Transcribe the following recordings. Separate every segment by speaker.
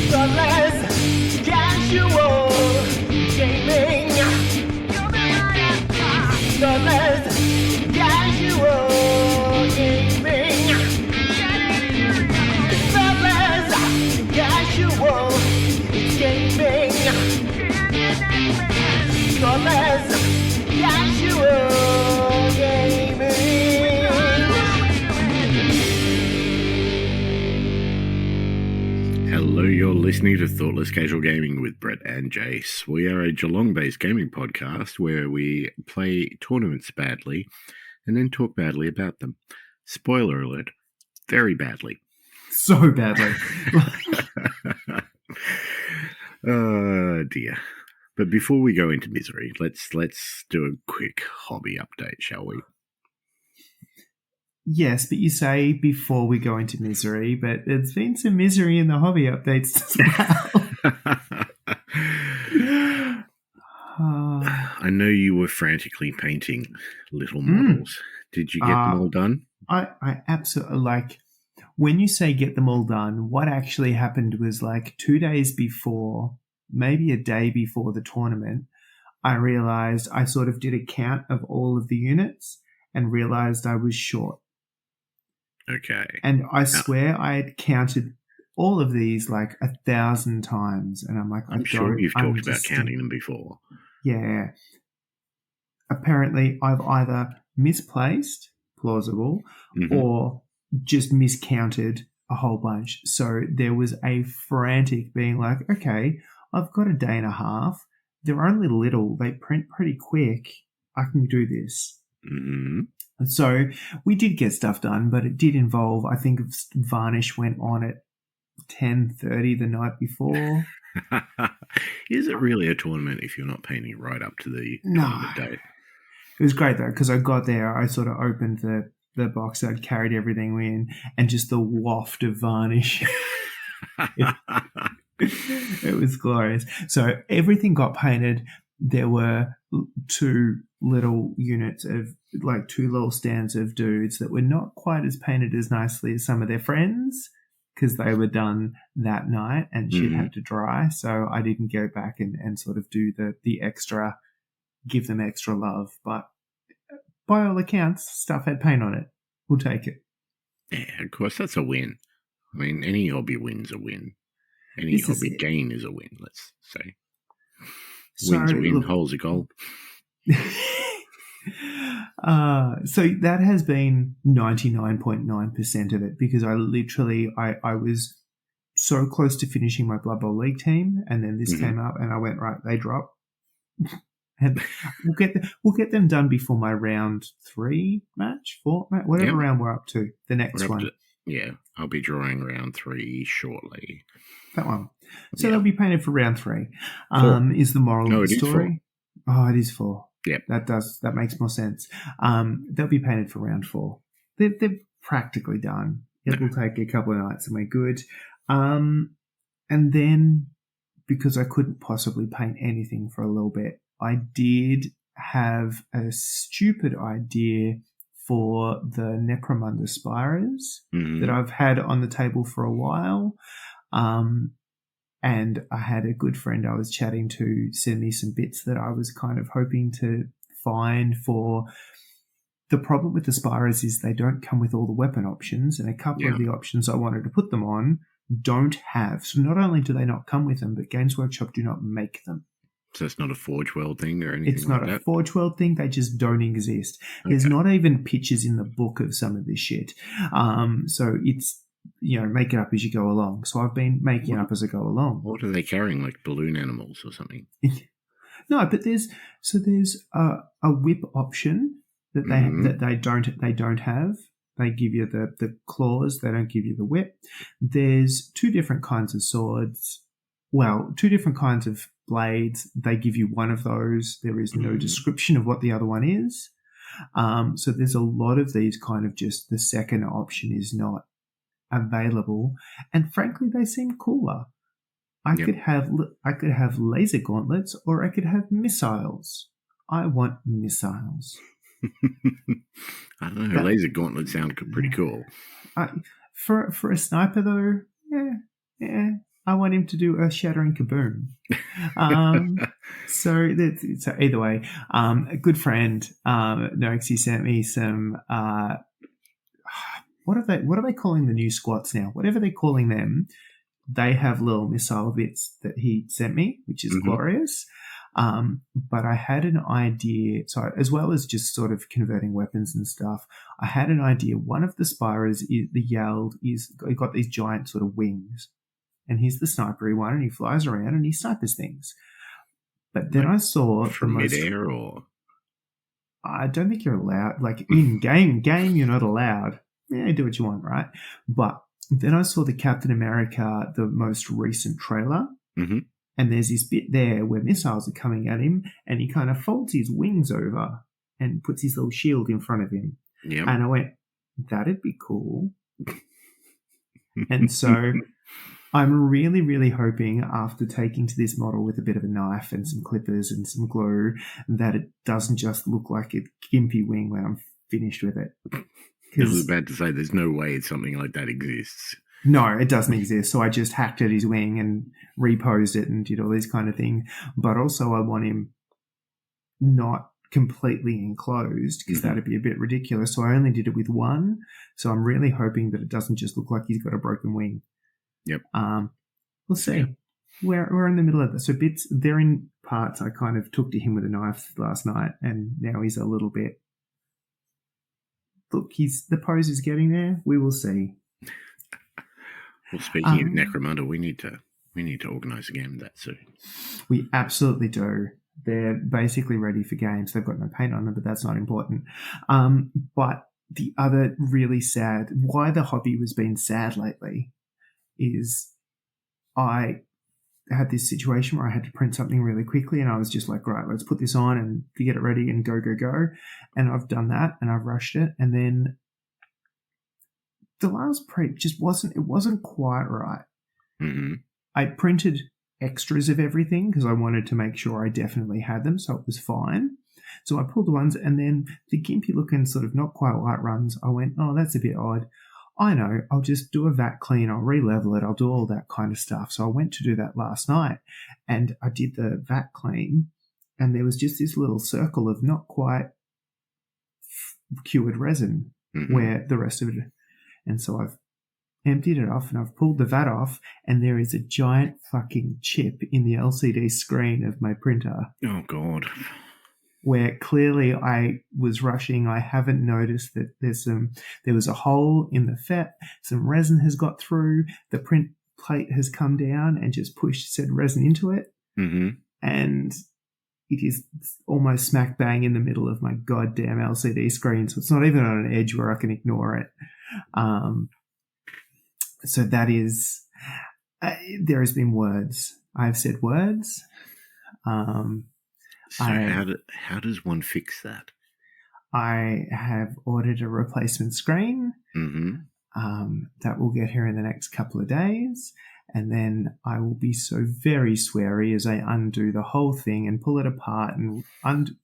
Speaker 1: Thoughtless casual gaming. Thoughtless casual gaming. Thoughtless casual gaming. Thoughtless casual gaming.
Speaker 2: Hello, you're listening to Thoughtless Casual Gaming with Brett and Jace. We are a Geelong-based gaming podcast where we play tournaments badly and then talk badly about them. Spoiler alert, very badly.
Speaker 3: So badly.
Speaker 2: Oh, dear. But before we go into misery, let's do a quick hobby update, shall we?
Speaker 3: Yes, but you say before we go into misery, but there's been some misery in the hobby updates as well.
Speaker 2: I know you were frantically painting little models. Did you get them all done?
Speaker 3: I absolutely, like, when you say get them all done, what actually happened was like 2 days before, maybe a day before the tournament, I realized I sort of did a count of all of the units and realized I was short.
Speaker 2: Okay.
Speaker 3: And I swear I had counted all of these like 1,000 times. And I'm like,
Speaker 2: I'm sure you've talked about counting them before.
Speaker 3: Yeah. Apparently, I've either misplaced, plausible, or just miscounted a whole bunch. So there was a frantic being like, okay, I've got a day and a half. They're only little. They print pretty quick. I can do this.
Speaker 2: Mm-hmm.
Speaker 3: And so we did get stuff done, but it did involve, I think Varnish went on at 10:30 the night before.
Speaker 2: Is it really a tournament if you're not painting right up to the tournament date?
Speaker 3: It was great though, because I got there, I sort of opened the box, I'd carried everything in, and just the waft of varnish. It was glorious. So everything got painted. There were two little units of, like, two little stands of dudes that were not quite as painted as nicely as some of their friends because they were done that night and shit had to dry. So I didn't go back and sort of do the extra, give them extra love. But by all accounts, stuff had paint on it. We'll take it.
Speaker 2: Yeah, of course, that's a win. I mean, any hobby win's a win. Any hobby gain is a win, let's say. Wins a win, holes a goal.
Speaker 3: So that has been 99.9% of it, because I literally was so close to finishing my Blood Bowl League team, and then this came up, and I went, right, they drop, and we'll get them done before my round 3 match, 4 match, whatever round we're up to, the next one.
Speaker 2: I'll be drawing round 3 shortly.
Speaker 3: That one. So they'll be painted for round 3.
Speaker 2: 4.
Speaker 3: Is the moral of the story?
Speaker 2: 4.
Speaker 3: Oh, it is 4.
Speaker 2: Yep.
Speaker 3: That makes more sense. They'll be painted for round 4. They're practically done. It will take a couple of nights and we're good. And then, because I couldn't possibly paint anything for a little bit, I did have a stupid idea for the Necromunda Spires that I've had on the table for a while. And I had a good friend I was chatting to send me some bits that I was kind of hoping to find for. The problem with the Spires is they don't come with all the weapon options, and a couple of the options I wanted to put them on don't have. So not only do they not come with them, but Games Workshop do not make them.
Speaker 2: So it's not a Forge World thing or anything
Speaker 3: It's not
Speaker 2: like
Speaker 3: a
Speaker 2: that?
Speaker 3: Forge World thing. They just don't exist. Okay. There's not even pictures in the book of some of this shit. So it's, make it up as you go along. So I've been making it up as I go along.
Speaker 2: What are they carrying, like balloon animals or something?
Speaker 3: No, but there's a whip option that they don't have. They give you the claws. They don't give you the whip. There's 2 different kinds of swords. Well, 2 different kinds of blades. They give you one of those. There is no description of what the other one is. So there's a lot of these kind of just the second option is not available, and frankly, they seem cooler. I could have laser gauntlets, or I could have missiles. I want missiles.
Speaker 2: I don't know. Laser gauntlets sound pretty cool.
Speaker 3: For a sniper, though, yeah, I want him to do earth-shattering kaboom. So either way, a good friend, Noxie, sent me some. What are they calling the new squats now? Whatever they're calling them, they have little missile bits that he sent me, which is glorious. But I had an idea, so as well as just sort of converting weapons and stuff, I had an idea. One of the spirers, the Yeld, he got these giant sort of wings, and he's the snipery one, and he flies around and he snipers things. But then I saw
Speaker 2: from midair, or
Speaker 3: I don't think you're allowed. Like in game, you're not allowed. Yeah, do what you want, right? But then I saw the Captain America, the most recent trailer, and there's this bit there where missiles are coming at him, and he kind of folds his wings over and puts his little shield in front of him.
Speaker 2: Yep.
Speaker 3: And I went, that'd be cool. And so I'm really, really hoping, after taking to this model with a bit of a knife and some clippers and some glue, that it doesn't just look like a gimpy wing when I'm finished with it.
Speaker 2: I was about to say, there's no way something like that exists.
Speaker 3: No, it doesn't exist. So I just hacked at his wing and reposed it and did all these kind of things. But also I want him not completely enclosed, because that'd be a bit ridiculous. So I only did it with one. So I'm really hoping that it doesn't just look like he's got a broken wing.
Speaker 2: Yep.
Speaker 3: We'll see. Yep. We're in the middle of this. So they're in parts I kind of took to him with a knife last night, and now he's a little bit. Look, the pose is getting there. We will see.
Speaker 2: Well, speaking of Necromunda, we need to organise a game of that soon.
Speaker 3: We absolutely do. They're basically ready for games. They've got no paint on them, but that's not important. But the other really sad, why the hobby was being sad lately, is I had this situation where I had to print something really quickly, and I was just like, right, let's put this on and get it ready and go. And I've done that, and I've rushed it. And then the last print just wasn't quite right. I printed extras of everything because I wanted to make sure I definitely had them, so it was fine. So I pulled the ones, and then the gimpy looking sort of not quite light runs, I went, oh, that's a bit odd. I know, I'll just do a vat clean, I'll re-level it, I'll do all that kind of stuff. So I went to do that last night, and I did the vat clean, and there was just this little circle of not quite cured resin where the rest of it. And so I've emptied it off, and I've pulled the vat off, and there is a giant fucking chip in the LCD screen of my printer.
Speaker 2: Oh, God.
Speaker 3: Where clearly I was rushing. I haven't noticed that there was a hole in the FET. Some resin has got through. The print plate has come down and just pushed said resin into it. And it is almost smack bang in the middle of my goddamn LCD screen. So it's not even on an edge where I can ignore it. So that is, there has been words. I've said words.
Speaker 2: So how does one fix that?
Speaker 3: I have ordered a replacement screen. That will get here in the next couple of days. And then I will be so very sweary as I undo the whole thing and pull it apart and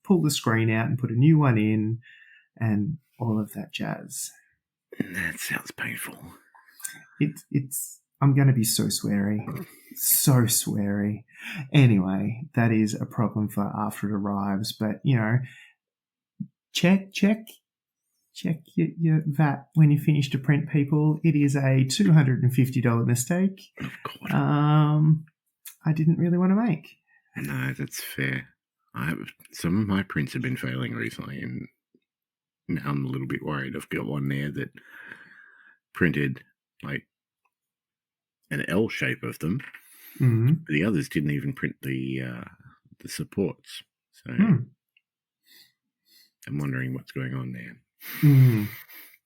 Speaker 3: pull the screen out and put a new one in and all of that jazz.
Speaker 2: That sounds painful.
Speaker 3: I'm going to be so sweary. So sweary. Anyway, that is a problem for after it arrives. But, check your VAT when you finish to print, people. It is a $250 mistake.
Speaker 2: Oh, God.
Speaker 3: I didn't really want to make.
Speaker 2: No, that's fair. Some of my prints have been failing recently, and now I'm a little bit worried. I've got one there that printed like an L shape of them. The others didn't even print the supports. So I'm wondering what's going on there.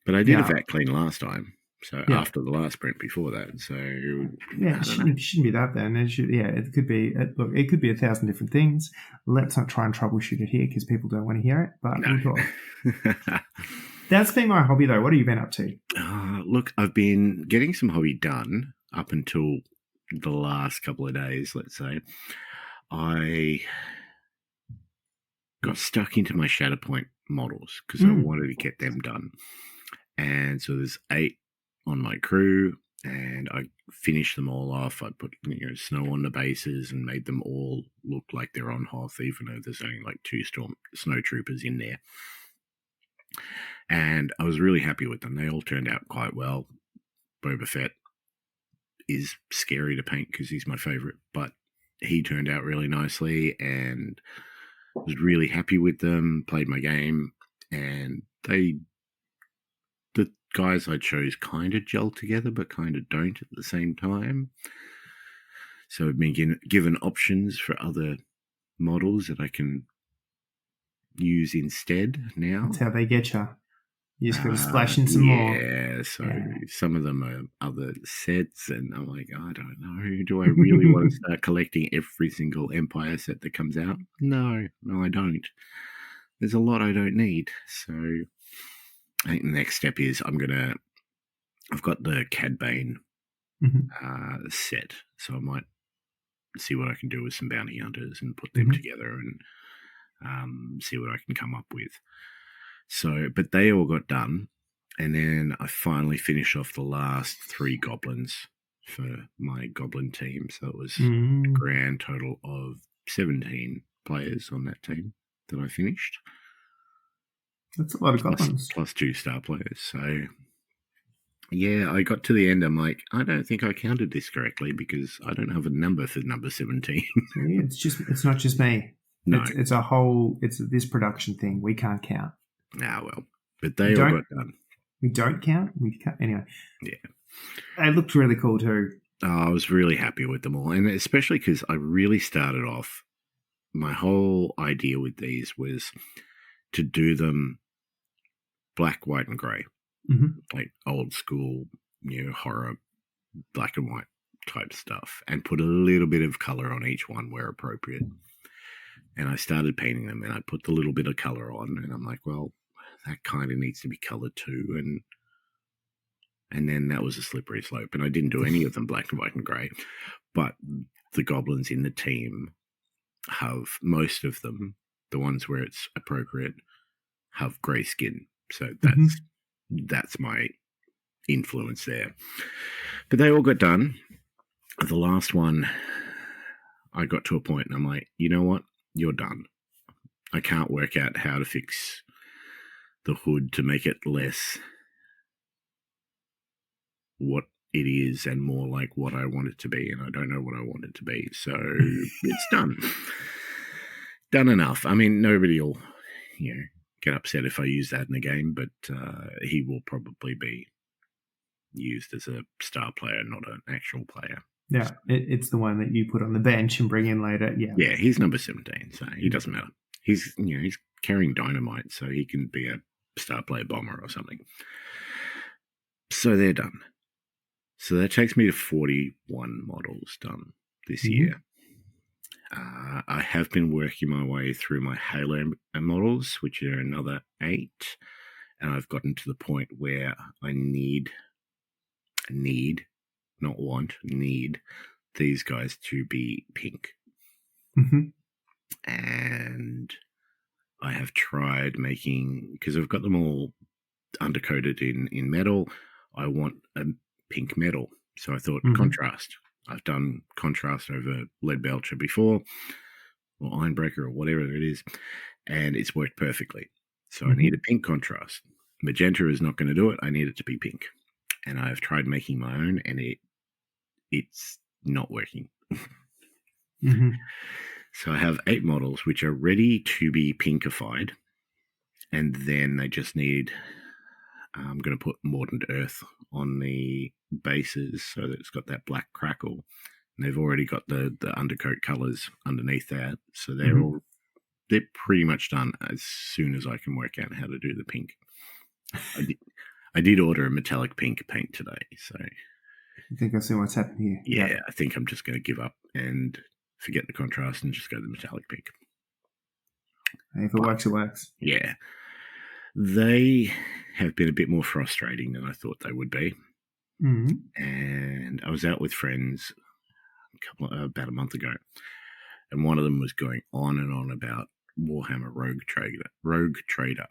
Speaker 2: But I did a vat clean last time, so after the last print before that. So
Speaker 3: it shouldn't be that then. It could be. Look, it could be 1,000 different things. Let's not try and troubleshoot it here because people don't want to hear it. But no. That's been my hobby, though. What have you been up to?
Speaker 2: Look, I've been getting some hobby done up until the last couple of days, let's say. I got stuck into my Shatterpoint models because I wanted to get them done. And so there's 8 on my crew. and I finished them all off. I put snow on the bases and made them all look like they're on Hoth, even though there's only like 2 snow troopers in there. And I was really happy with them. They all turned out quite well. Boba Fett is scary to paint because he's my favorite, but he turned out really nicely, and was really happy with them. Played my game, and the guys I chose kind of gel together, but kind of don't at the same time. So I've been given options for other models that I can use instead now.
Speaker 3: That's how they get you. You just got to splash in some more.
Speaker 2: Yeah, so some of them are other sets, and I'm like, I don't know. Do I really want to start collecting every single Empire set that comes out? No, I don't. There's a lot I don't need. So I think the next step is I've got the Cad Bane set, so I might see what I can do with some bounty hunters and put them together and see what I can come up with. So, but they all got done, and then I finally finished off the last 3 goblins for my goblin team. So it was a grand total of 17 players on that team that I finished.
Speaker 3: That's a lot of goblins.
Speaker 2: Plus 2 star players. So, yeah, I got to the end. I'm like, I don't think I counted this correctly because I don't have a number for number 17.
Speaker 3: It's not just me.
Speaker 2: No.
Speaker 3: It's this production thing. We can't count.
Speaker 2: Well, but they all got done.
Speaker 3: We don't count? We can't. Anyway.
Speaker 2: Yeah.
Speaker 3: They looked really cool too.
Speaker 2: I was really happy with them all. And especially because I really started off, my whole idea with these was to do them black, white, and grey. Like old school, horror, black and white type stuff. And put a little bit of colour on each one where appropriate. And I started painting them, and I put the little bit of colour on, and I'm like, well, that kind of needs to be coloured too. And then that was a slippery slope, and I didn't do any of them black and white and grey. But the goblins in the team have, most of them, the ones where it's appropriate, have grey skin. So that's my influence there. But they all got done. The last one, I got to a point, and I'm like, you know what? You're done. I can't work out how to fix the hood to make it less what it is and more like what I want it to be, and I don't know what I want it to be. So it's done. Done enough. I mean, nobody will, get upset if I use that in the game, but he will probably be used as a star player, not an actual player.
Speaker 3: Yeah, it's the one that you put on the bench and bring in later. Yeah,
Speaker 2: he's number 17, so he doesn't matter. He's he's carrying dynamite, so he can be a star player bomber or something. So they're done. So that takes me to 41 models done this year. I have been working my way through my Halo models, which are another 8, and I've gotten to the point where I need, not want, need these guys to be pink. And I have tried making, because I've got them all undercoated in metal, I want a pink metal. So I thought contrast. I've done contrast over lead belcher before, or ironbreaker, or whatever it is, and it's worked perfectly. So I need a pink contrast. Magenta is not going to do it. I need it to be pink. And I've tried making my own, and it's not working. So I have 8 models which are ready to be pinkified, and then they just need, I'm going to put Mordant Earth on the bases so that it's got that black crackle. And they've already got the undercoat colours underneath that, so they're pretty much done as soon as I can work out how to do the pink. I did order a metallic pink paint today, so
Speaker 3: I think I see what's happening here.
Speaker 2: Yeah, I think I'm just going to give up and forget the contrast and just go the metallic pink.
Speaker 3: If it works, it works.
Speaker 2: Yeah. They have been a bit more frustrating than I thought they would be. And I was out with friends about a month ago, and one of them was going on and on about Warhammer Rogue Trader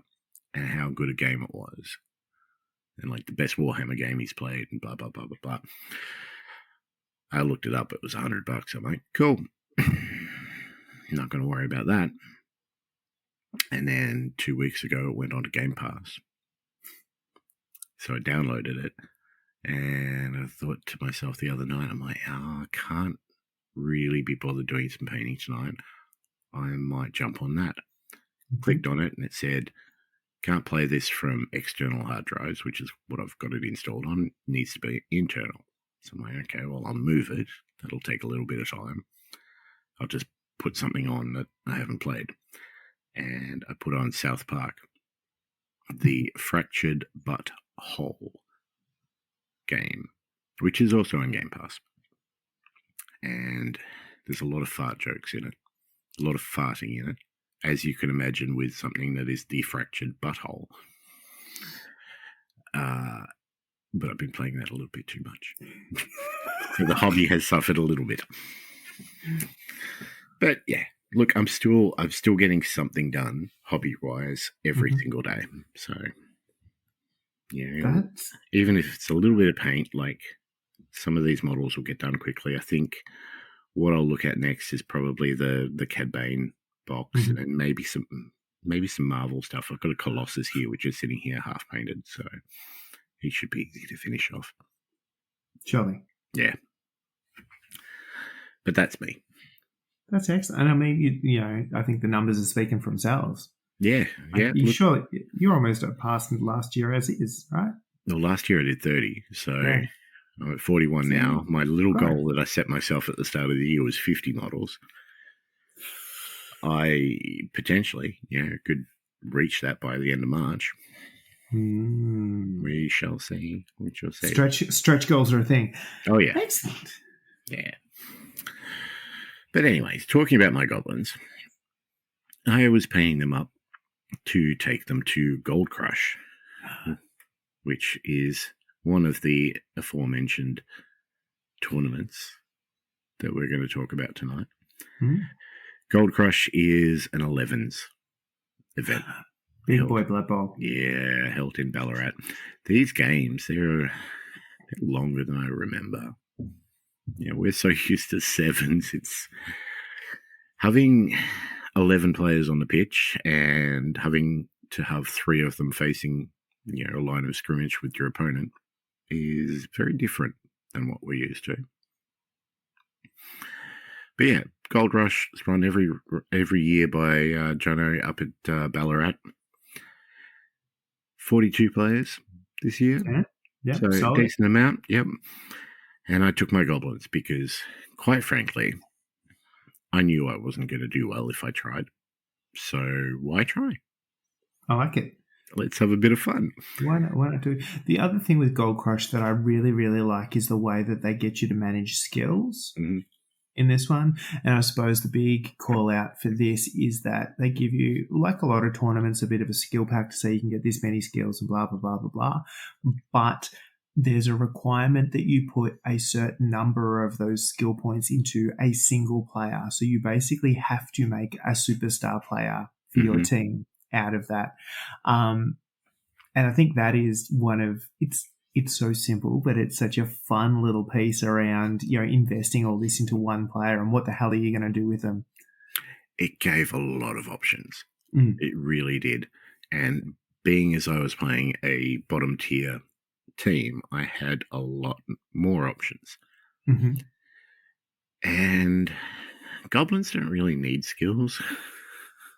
Speaker 2: and how good a game it was. and like the best Warhammer game he's played, and blah blah blah blah blah. I looked it up; it was $100. I'm like, cool. Not going to worry about that. And then 2 weeks ago, it went on to Game Pass. So I downloaded it, and I thought to myself the other night, I'm like, I can't really be bothered doing some painting tonight. I might jump on that. Clicked on it, and it said, can't play this from external hard drives, which is what I've got it installed on. It needs to be internal. So I'm like, okay, well, I'll move it. That'll take a little bit of time. I'll just put something on that I haven't played. And I put on South Park, the Fractured But Whole game, which is also on Game Pass. And there's a lot of fart jokes in it, a lot of farting in it, as you can imagine with something that is the fractured butthole. But I've been playing that a little bit too much. So the hobby has suffered a little bit. But yeah, look, I'm still getting something done hobby-wise every single day. So yeah, even if it's a little bit of paint, like some of these models will get done quickly. I think what I'll look at next is probably the Cad Bane box and maybe some Marvel stuff. I've got a Colossus here, which is sitting here half painted, so he should be easy to finish off.
Speaker 3: Surely.
Speaker 2: Yeah. But that's me.
Speaker 3: That's excellent. And I mean, you know, I think the numbers are speaking for themselves.
Speaker 2: Yeah, yeah.
Speaker 3: You're almost at past last year as is, right?
Speaker 2: Well, last year I did 30, so I'm at 41 now. My little goal that I set myself at the start of the year was 50 models. I potentially, could reach that by the end of March. We shall see. We shall see.
Speaker 3: Stretch goals are a thing.
Speaker 2: Oh, yeah.
Speaker 3: Excellent.
Speaker 2: Yeah. But anyways, talking about my goblins, I was painting them up to take them to Gold Crush, which is one of the aforementioned tournaments that we're going to talk about tonight. Gold Crush is an 11s event.
Speaker 3: Big boy Blood Bowl.
Speaker 2: Yeah, held in Ballarat. These games, they're longer than I remember. Yeah, we're so used to 7s. It's having 11 players on the pitch and having to have 3 of them facing, a line of scrimmage with your opponent is very different than what we're used to. But yeah, Gold Rush is run every year by Jono up at Ballarat. 42 players this year.
Speaker 3: Yeah,
Speaker 2: so
Speaker 3: solid.
Speaker 2: Decent amount, yep. And I took my goblins because, quite frankly, I knew I wasn't going to do well if I tried. So why try?
Speaker 3: I like it.
Speaker 2: Let's have a bit of fun.
Speaker 3: Why not do it? The other thing with Gold Crush that I really, really like is the way that they get you to manage skills in this one. And I suppose the big call out for this is that they give you, like a lot of tournaments, a bit of a skill pack to say you can get this many skills and blah, blah, blah, blah, blah. But there's a requirement that you put a certain number of those skill points into a single player. So you basically have to make a superstar player for your team out of that. And I think that is one of, it's so simple, but it's such a fun little piece around, investing all this into one player and what the hell are you going to do with them?
Speaker 2: It gave a lot of options. It really did. And being as I was playing a bottom tier team, I had a lot more options. And goblins don't really need skills.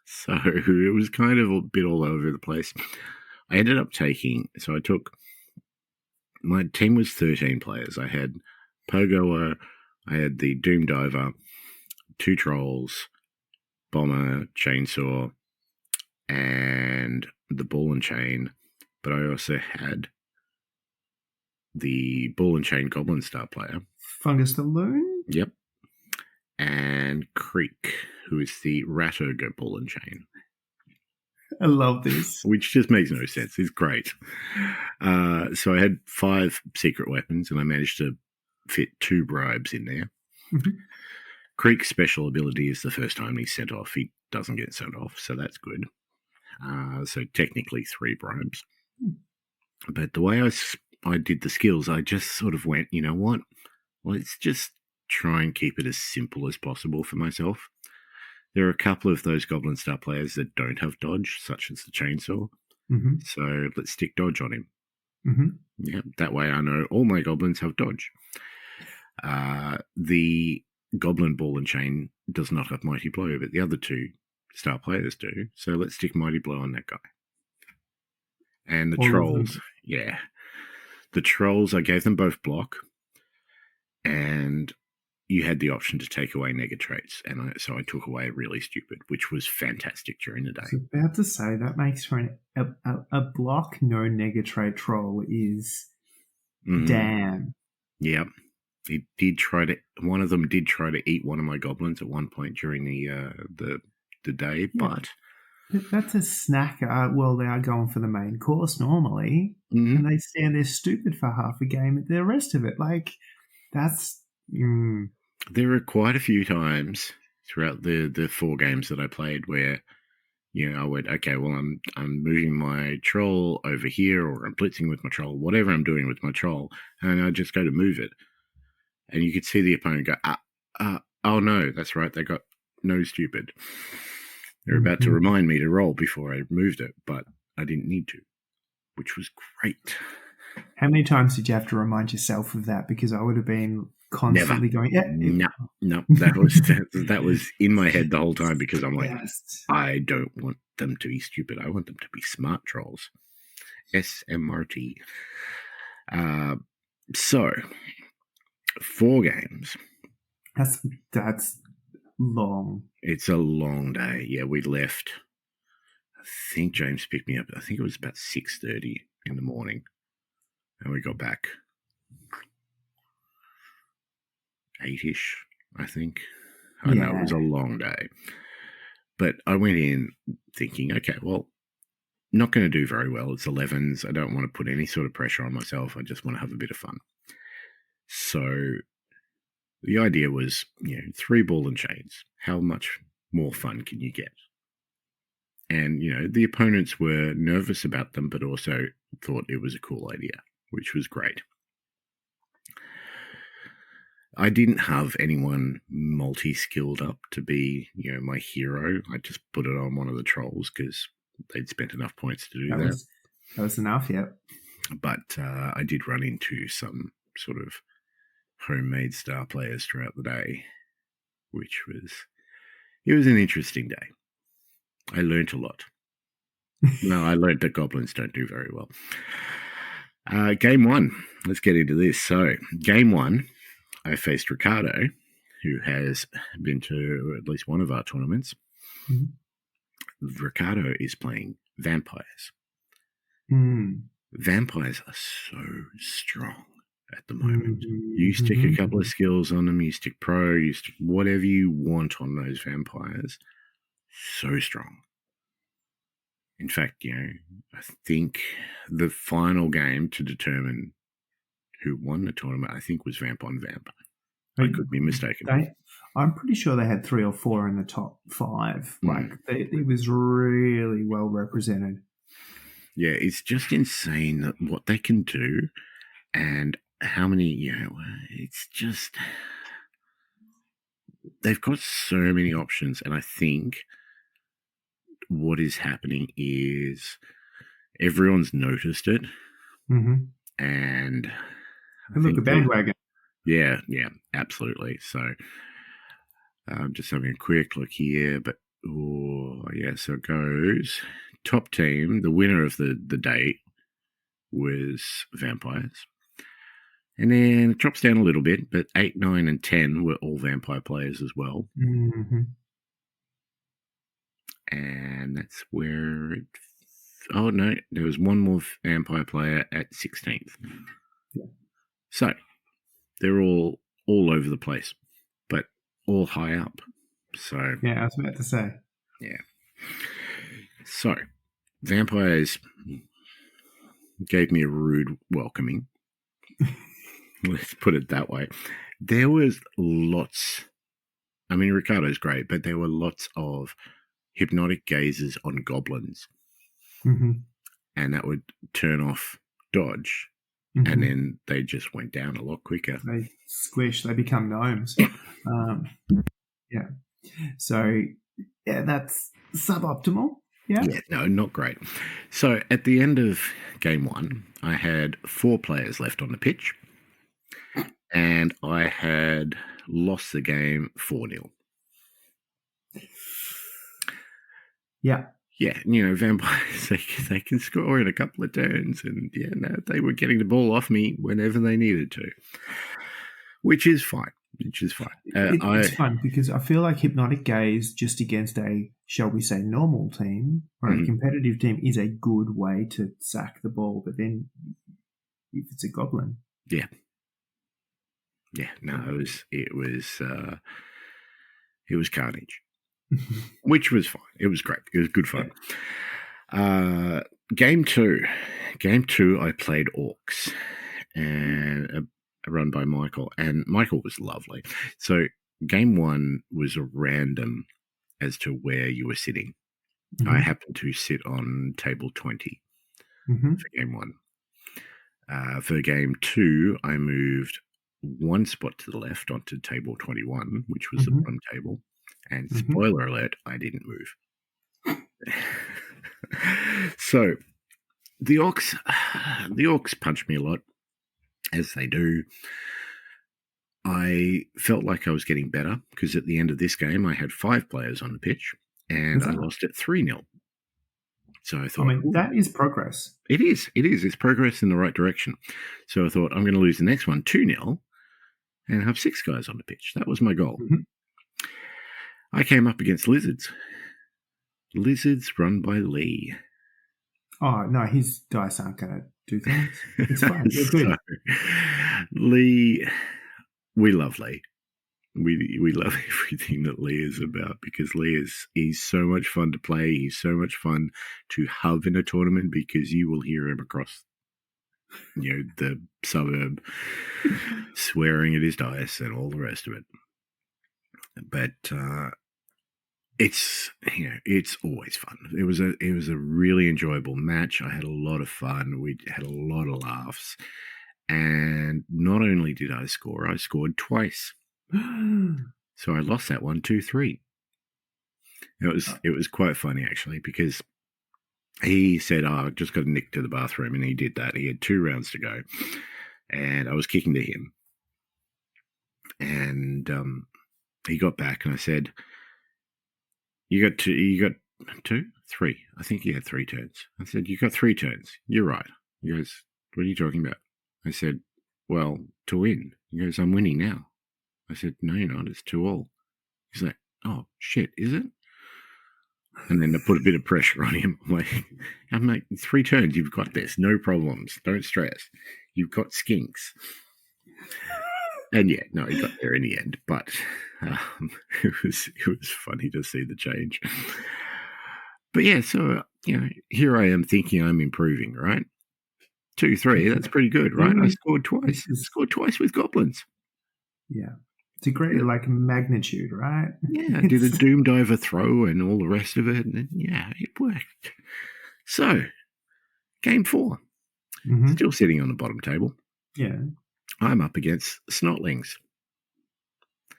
Speaker 2: So it was kind of a bit all over the place. I ended up my team was 13 players. I had Pogoer, I had the Doom Diver, 2 Trolls, Bomber, Chainsaw, and the Ball and Chain. But I also had the Ball and Chain Goblin Star player.
Speaker 3: Fungus the Loon?
Speaker 2: Yep. And Creek, who is the Rattergo Ball and Chain.
Speaker 3: I love this.
Speaker 2: Which just makes no sense. It's great. So I had 5 secret weapons, and I managed to fit 2 bribes in there. Creek's special ability is the first time he's sent off. He doesn't get sent off, so that's good. So technically 3 bribes. But the way I did the skills, I just sort of went, you know what? Let's just try and keep it as simple as possible for myself. There are a couple of those Goblin Star players that don't have dodge, such as the chainsaw.
Speaker 3: Mm-hmm.
Speaker 2: So let's stick dodge on him.
Speaker 3: Mm-hmm.
Speaker 2: Yeah, that way I know all my goblins have dodge. The Goblin Ball and Chain does not have Mighty Blow, but the other two star players do. So let's stick Mighty Blow on that guy. And the
Speaker 3: All of
Speaker 2: trolls,
Speaker 3: them.
Speaker 2: yeah. The trolls, I gave them both block, and you had the option to take away nega traits, and so I took away really stupid, which was fantastic during the
Speaker 3: I
Speaker 2: day.
Speaker 3: was about to say that makes for a block no nega trait troll is damn.
Speaker 2: Yep. It did try to. One of them did try to eat one of my goblins at one point during the day, but
Speaker 3: That's a snacker. Well, they are going for the main course normally, and they stand there stupid for half a game. The rest of it, like, that's.
Speaker 2: There are quite a few times throughout the 4 games that I played where, you know, I went, okay, well, I'm moving my troll over here, or I'm blitzing with my troll, whatever I'm doing with my troll, and I just go to move it, and you could see the opponent go, oh no, that's right, they got no stupid. They're about to remind me to roll before I moved it, but I didn't need to, which was great.
Speaker 3: How many times did you have to remind yourself of that? Because I would have been constantly going,
Speaker 2: no. That was in my head the whole time, because I'm like,
Speaker 3: yes.
Speaker 2: I don't want them to be stupid. I want them to be smart trolls. SMRT. So 4 games.
Speaker 3: That's long.
Speaker 2: It's a long day. Yeah, we left. I think James picked me up. I think it was about 6:30 in the morning, and we got back 8-ish, I think. I know it was a long day. But I went in thinking, okay, well, not going to do very well. It's 11s. I don't want to put any sort of pressure on myself. I just want to have a bit of fun. So the idea was, 3 ball and chains. How much more fun can you get? And, the opponents were nervous about them, but also thought it was a cool idea, which was great. I didn't have anyone multi-skilled up to be, my hero. I just put it on one of the trolls because they'd spent enough points to do that.
Speaker 3: That was enough, yeah.
Speaker 2: But I did run into some sort of homemade star players throughout the day, which was an interesting day. I learnt a lot. No, I learnt that goblins don't do very well. Game 1. Let's get into this. So, game 1, I faced Ricardo, who has been to at least one of our tournaments. Mm-hmm. Ricardo is playing vampires. Vampires are so strong at the moment. You stick a couple of skills on them, you stick pro, you stick whatever you want on those vampires. So strong. In fact, I think the final game to determine who won the tournament, I think, was Vamp on Vamp. I could be mistaken.
Speaker 3: I'm pretty sure they had 3 or 4 in the top 5. It was really well represented.
Speaker 2: Yeah, it's just insane that what they can do and how many, it's just, they've got so many options. And I think what is happening is everyone's noticed it.
Speaker 3: Mm-hmm.
Speaker 2: And
Speaker 3: look, a bandwagon.
Speaker 2: Yeah, absolutely. So I'm just having a quick look here, but so it goes. Top team, the winner of the day was Vampires. And then it drops down a little bit, but 8, 9, and 10 were all vampire players as well.
Speaker 3: Mm-hmm.
Speaker 2: And that's where it... Oh, no, there was one more vampire player at 16th.
Speaker 3: Yeah.
Speaker 2: So they're all over the place, but all high up. So
Speaker 3: yeah, I was about to say.
Speaker 2: Yeah. So vampires gave me a rude welcoming. Let's put it that way. There was lots. I mean, Ricardo's great, but there were lots of hypnotic gazes on goblins.
Speaker 3: Mm-hmm.
Speaker 2: And that would turn off dodge,
Speaker 3: Mhm.
Speaker 2: and then they just went down a lot quicker.
Speaker 3: They squish. They become gnomes. Yeah. So yeah, that's suboptimal. Yeah.
Speaker 2: Yeah, no, not great. So at the end of game 1, I had 4 players left on the pitch, and I had lost the game 4-0.
Speaker 3: Yeah.
Speaker 2: Yeah, vampires, they can score in a couple of turns, and they were getting the ball off me whenever they needed to, which is fine. It's
Speaker 3: fun because I feel like Hypnotic Gaze just against a, shall we say, normal team or a competitive team is a good way to sack the ball. But then if it's a goblin.
Speaker 2: Yeah. Yeah, no, it was carnage. Which was fine. It was great. It was good fun. Game two, I played Orcs, and run by Michael, and Michael was lovely. So game 1 was a random as to where you were sitting.
Speaker 3: Mm-hmm.
Speaker 2: I happened to sit on table 20 for game 1. For game 2, I moved one spot to the left onto table 21, which was the bottom table. And spoiler alert, I didn't move. So the Orcs punched me a lot, as they do. I felt like I was getting better because at the end of this game, I had 5 players on the pitch, and I lost it 3-0. So I thought,
Speaker 3: that is progress. It
Speaker 2: is. It's progress in the right direction. So I thought, I'm going to lose the next one 2-0 and have 6 guys on the pitch. That was my goal. I came up against Lizards. Lizards run by Lee.
Speaker 3: Oh, no, his dice aren't going to do things. It's fine. You're good.
Speaker 2: Lee, we love Lee. We love everything that Lee is about because he's so much fun to play. He's so much fun to have in a tournament because you will hear him across the suburb swearing at his dice and all the rest of it. But it's always fun. It was a really enjoyable match. I had a lot of fun. We had a lot of laughs, and not only did I score, I scored twice. So I lost that one 2-3. It was quite funny actually because he said, "Oh, I just got a nick to the bathroom," and he did that. He had 2 rounds to go, and I was kicking to him, and he got back, and I said, You got 2, 3. I think he had 3 turns. I said, you got 3 turns. You're right. He goes, what are you talking about? I said, well, to win. He goes, I'm winning now. I said, no, you're not. It's 2-2. He's like, oh, shit, is it? And then I put a bit of pressure on him. I'm like, 3 turns. You've got this. No problems. Don't stress. You've got skinks. And yeah, no, he got there in the end. But it was funny to see the change. But yeah, so, here I am thinking I'm improving, right? 2-3, that's pretty good, right? I scored twice. I scored twice with goblins.
Speaker 3: Yeah. It's a great, magnitude, right?
Speaker 2: Yeah, I did a Doom Diver throw and all the rest of it. And yeah, it worked. So, game 4. Still sitting on the bottom table.
Speaker 3: Yeah.
Speaker 2: I'm up against Snotlings.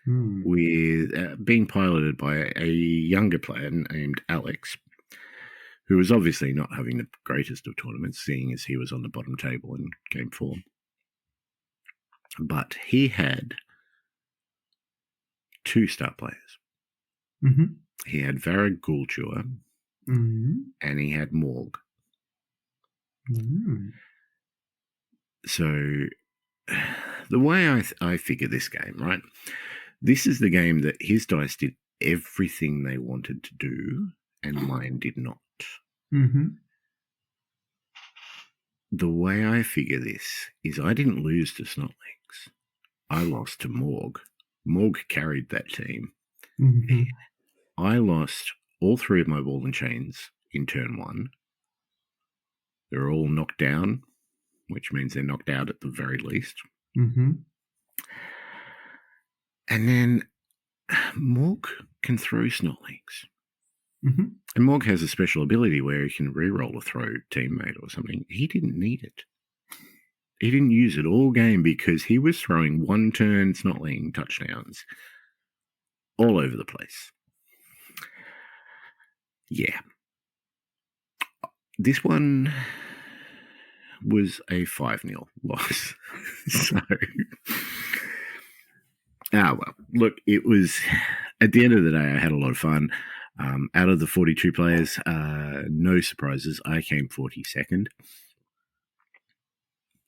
Speaker 2: With being piloted by a younger player named Alex, who was obviously not having the greatest of tournaments, seeing as he was on the bottom table in game 4. But he had 2 star players. He had Varag Gulchur and he had Morg. So the way I figure this game, right? This is the game that his dice did everything they wanted to do and mine did not. The way I figure this is I didn't lose to Snotlings. I lost to Morg. Morg carried that team. I lost all 3 of my ball and chains in turn 1. They're all knocked down, which means they're knocked out at the very least. And then Morg can throw Snotlings. And Morg has a special ability where he can re-roll a throw teammate or something. He didn't need it. He didn't use it all game because he was throwing one turn snotling touchdowns all over the place. Yeah. This one was a 5-0 loss. So, well, look, it was, at the end of the day, I had a lot of fun. Out of the 42 players, no surprises, I came 42nd.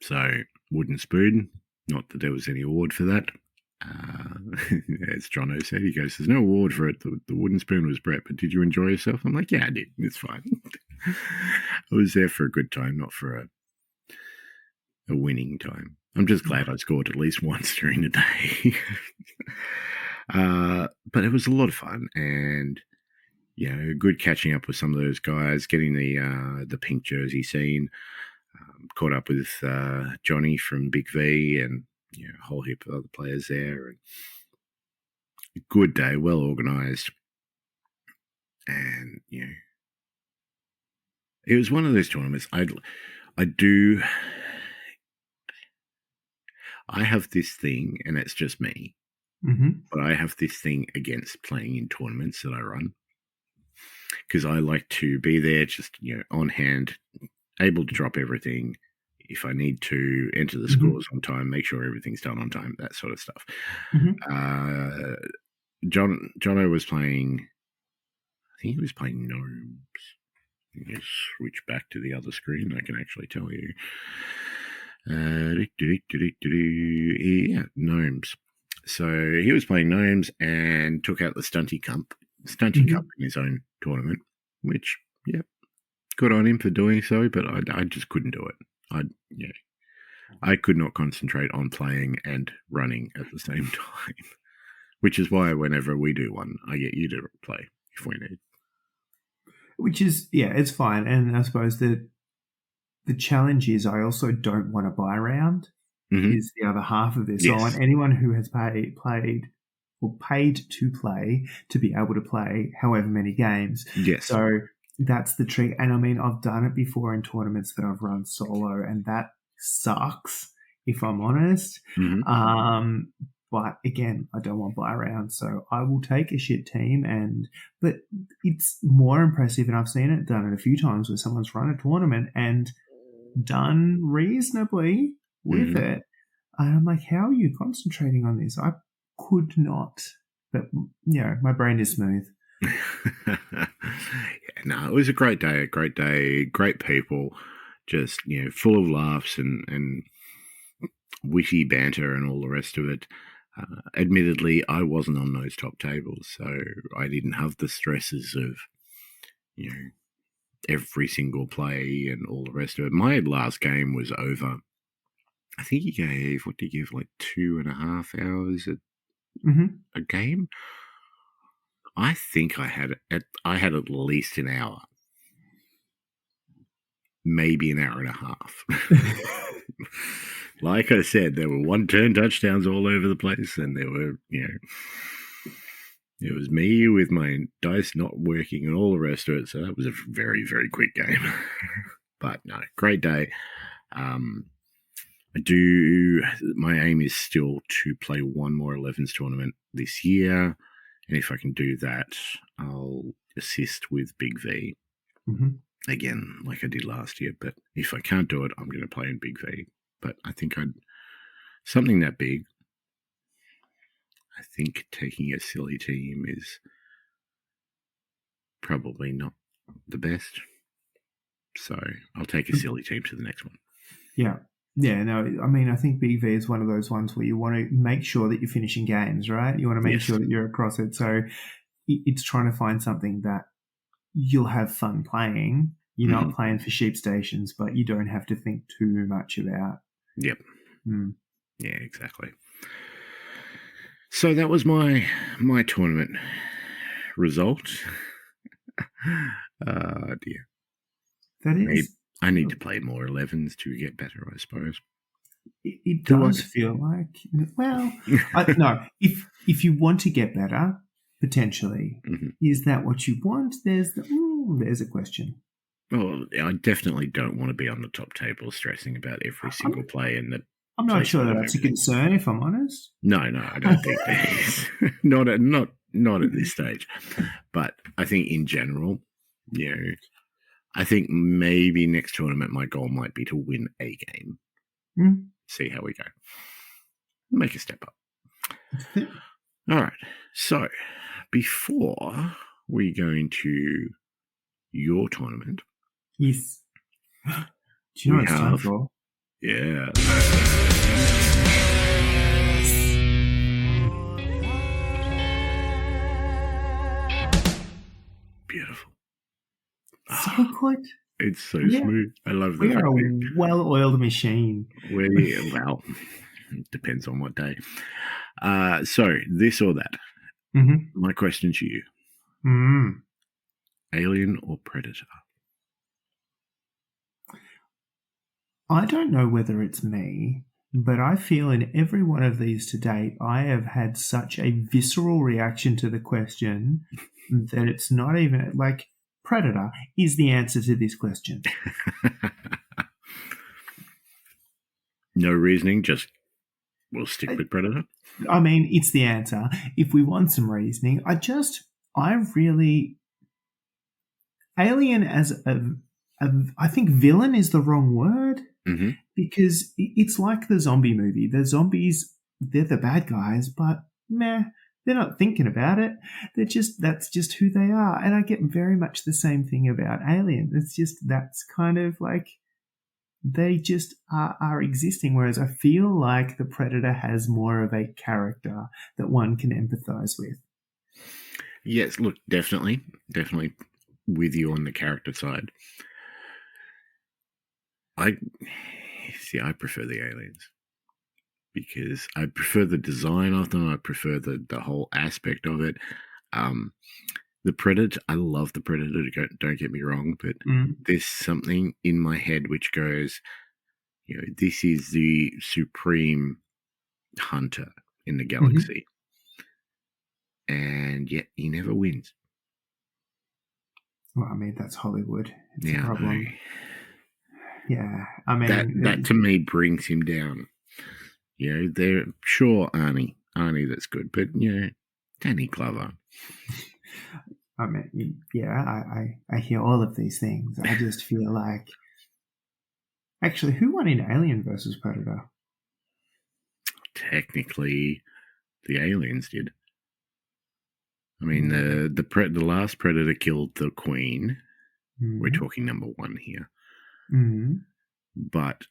Speaker 2: So, wooden spoon, not that there was any award for that. As Jono said, he goes, there's no award for it. The wooden spoon was Brett, but did you enjoy yourself? I'm like, yeah, I did. It's fine. I was there for a good time, not for a winning time. I'm just glad I scored at least once during the day. But it was a lot of fun, and good catching up with some of those guys, getting the pink jersey scene. Caught up with Johnny from Big V and a whole heap of other players there. And good day, well organised. And, it was one of those tournaments. I have this thing, and it's just me, but I have this thing against playing in tournaments that I run, because I like to be there just, on hand, able to drop everything if I need to, enter the scores on time, make sure everything's done on time, that sort of stuff. Jono was playing, I think he was playing Gnomes. Let's switch back to the other screen. I can actually tell you. Yeah, Gnomes. So he was playing Gnomes and took out the Stunty Cup in his own tournament, which, good on him for doing so, but I just couldn't do it. I could not concentrate on playing and running at the same time, which is why whenever we do one, I get you to play if we need.
Speaker 3: Which is, it's fine. And I suppose the challenge is I also don't want to buy around is the other half of this. Yes. So I want anyone who has paid to play to be able to play however many games.
Speaker 2: Yes.
Speaker 3: So that's the trick. And I mean, I've done it before in tournaments that I've run solo, and that sucks, if I'm honest. But again, I don't want buy around, so I will take a shit team. But it's more impressive, and I've seen it done it a few times where someone's run a tournament and done reasonably with it. And I'm like, how are you concentrating on this? I could not. But, my brain is smooth.
Speaker 2: No, it was a great day, great people, just, full of laughs and witty banter and all the rest of it. Admittedly, I wasn't on those top tables, so I didn't have the stresses of, every single play and all the rest of it. My last game was over. I think he gave, what did he give, like 2.5 hours a game? I think I had at least an hour, maybe an hour and a half. Like I said, there were one-turn touchdowns all over the place, and there were, it was me with my dice not working and all the rest of it. So that was a very, very quick game. But no, great day. My aim is still to play one more 11s tournament this year. And if I can do that, I'll assist with Big V. Again, like I did last year. But if I can't do it, I'm going to play in Big V. But I think something that big, I think taking a silly team is probably not the best. So I'll take a silly team to the next one.
Speaker 3: Yeah. Yeah, no, I mean, I think Big V is one of those ones where you want to make sure that you're finishing games, right? You want to make sure that you're across it. So it's trying to find something that you'll have fun playing. You're not playing for sheep stations, but you don't have to think too much about.
Speaker 2: Yep. Yeah, exactly. So that was my tournament result. Dear.
Speaker 3: That is...
Speaker 2: I need to play more 11s to get better, I suppose.
Speaker 3: It does feel like, well, no. If you want to get better, potentially, is that what you want? There's a question.
Speaker 2: Well, I definitely don't want to be on the top table stressing about every single play and the.
Speaker 3: I'm not sure
Speaker 2: placement of
Speaker 3: that's a
Speaker 2: everything.
Speaker 3: concern, if I'm honest.
Speaker 2: No, I don't think there is. not at this stage. But I think in general, I think maybe next tournament my goal might be to win a game. See how we go. Make a step up. All right. So before we go into your tournament,
Speaker 3: Yes. Do you know what it's time for?
Speaker 2: Yeah. Beautiful.
Speaker 3: So good.
Speaker 2: It's so smooth. I love the
Speaker 3: We are a well-oiled machine.
Speaker 2: Well, depends on what day. So, this or that.
Speaker 3: Mm-hmm.
Speaker 2: My question to you. Alien or Predator?
Speaker 3: I don't know whether it's me, but I feel in every one of these to date, I have had such a visceral reaction to the question that it's not even like Predator is the answer to this question.
Speaker 2: No reasoning, just we'll stick with Predator.
Speaker 3: I mean, it's the answer. If we want some reasoning, Alien as I think villain is the wrong word.
Speaker 2: Mm-hmm.
Speaker 3: Because it's like the zombie movie. The zombies, they're the bad guys, but they're not thinking about it. That's just who they are. And I get very much the same thing about Alien. That's kind of like they just are existing. Whereas I feel like the Predator has more of a character that one can empathize with.
Speaker 2: Yes, look, definitely with you on the character side. I prefer the aliens because I prefer the design of them. I prefer the whole aspect of it. The Predator, I love the Predator, don't get me wrong, but there's something in my head which goes, this is the supreme hunter in the galaxy. And yet he never wins.
Speaker 3: Well, I mean, that's Hollywood. It's
Speaker 2: a
Speaker 3: problem. Yeah, I mean
Speaker 2: that to me brings him down. They're sure Arnie, that's good, but Danny Glover.
Speaker 3: I mean, I hear all of these things. I just feel like, actually, who won in Alien versus Predator?
Speaker 2: Technically, the aliens did. I mean, the last Predator killed the Queen. We're talking number 1 here. But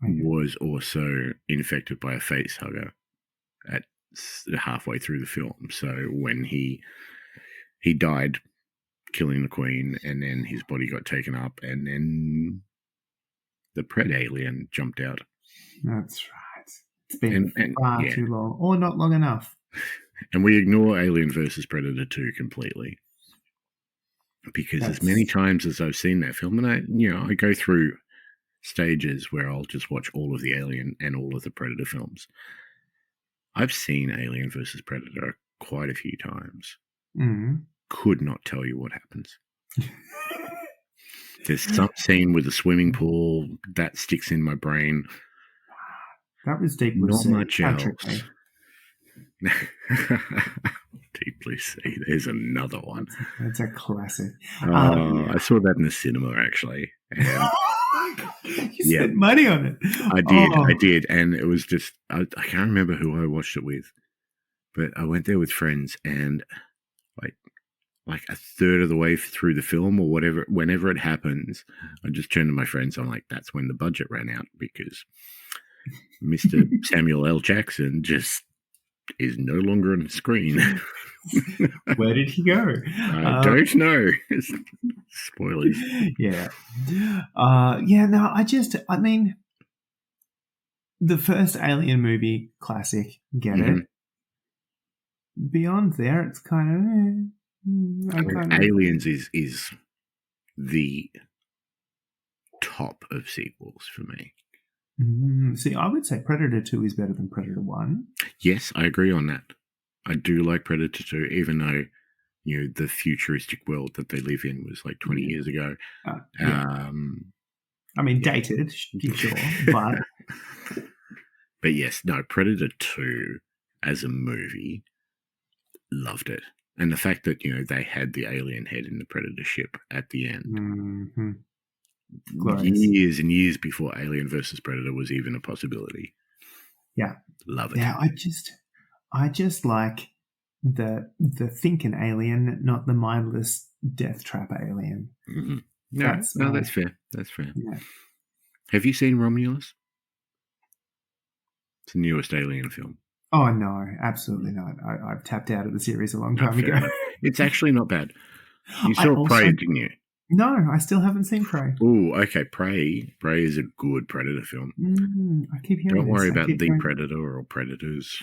Speaker 2: was also infected by a face hugger at halfway through the film. So when he died killing the Queen, and then his body got taken up, and then the Pred alien jumped out.
Speaker 3: That's right. It's been far too long, or not long enough.
Speaker 2: And we ignore Alien versus Predator 2 completely. Because as many times as I've seen that film, and I go through stages where I'll just watch all of the Alien and all of the Predator films. I've seen Alien versus Predator quite a few times. Could not tell you what happens. There's some scene with a swimming pool that sticks in my brain.
Speaker 3: That was Deep Blue
Speaker 2: Not
Speaker 3: Sea.
Speaker 2: much else. Deep Blue Sea. There's another one.
Speaker 3: That's a classic.
Speaker 2: I saw that in the cinema, actually. And
Speaker 3: you spent money on it.
Speaker 2: I did. And it was just, I can't remember who I watched it with, but I went there with friends, and like a third of the way through the film or whatever, whenever it happens, I just turn to my friends. I'm like, that's when the budget ran out, because Mr. Samuel L. Jackson just is no longer on the screen.
Speaker 3: Where did he go?
Speaker 2: I don't know. Spoilers.
Speaker 3: Yeah. No, I mean, the first Alien movie, classic, get it. Beyond there, it's kind of...
Speaker 2: Aliens is the top of sequels for me.
Speaker 3: See, I would say Predator 2 is better than Predator 1.
Speaker 2: Yes, I agree on that. I do like Predator 2, even though, the futuristic world that they live in was like 20 years ago.
Speaker 3: Yeah. I mean, dated, sure, but
Speaker 2: but yes, no, Predator 2 as a movie, loved it. And the fact that, they had the alien head in the Predator ship at the end.
Speaker 3: Glorious.
Speaker 2: Years and years before Alien versus Predator was even a possibility.
Speaker 3: Yeah.
Speaker 2: Love it.
Speaker 3: Yeah, I just like the thinking alien, not the mindless death trap alien.
Speaker 2: Mm-hmm. No, that's fair. That's fair.
Speaker 3: Yeah.
Speaker 2: Have you seen Romulus? It's the newest Alien film.
Speaker 3: Oh, no, absolutely not. I've tapped out of the series a long time ago.
Speaker 2: It's actually not bad. You saw Prey, didn't you?
Speaker 3: No, I still haven't seen Prey.
Speaker 2: Oh, okay. Prey is a good Predator film.
Speaker 3: I keep hearing
Speaker 2: Don't worry about the Predator or Predators.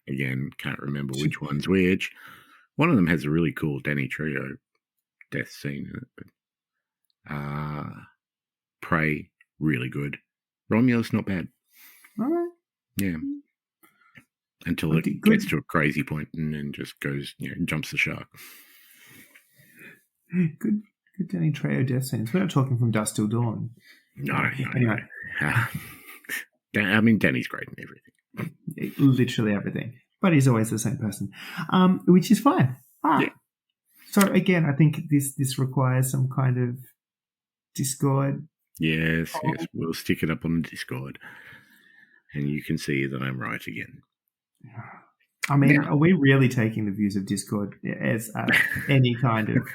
Speaker 2: Again, can't remember which one's which. One of them has a really cool Danny Trejo death scene in it. But, Prey, really good. Romulus, not bad.
Speaker 3: All right.
Speaker 2: Yeah. Until it gets to a crazy point and then just goes, jumps the shark.
Speaker 3: Good Danny Trejo death scenes. We're not talking From Dusk Till Dawn.
Speaker 2: No.
Speaker 3: Anyway.
Speaker 2: I mean, Danny's great in everything.
Speaker 3: Literally everything. But he's always the same person, which is fine. Yeah. So, again, I think this requires some kind of Discord.
Speaker 2: Yes. We'll stick it up on the Discord. And you can see that I'm right again.
Speaker 3: I mean, are we really taking the views of Discord as any kind of...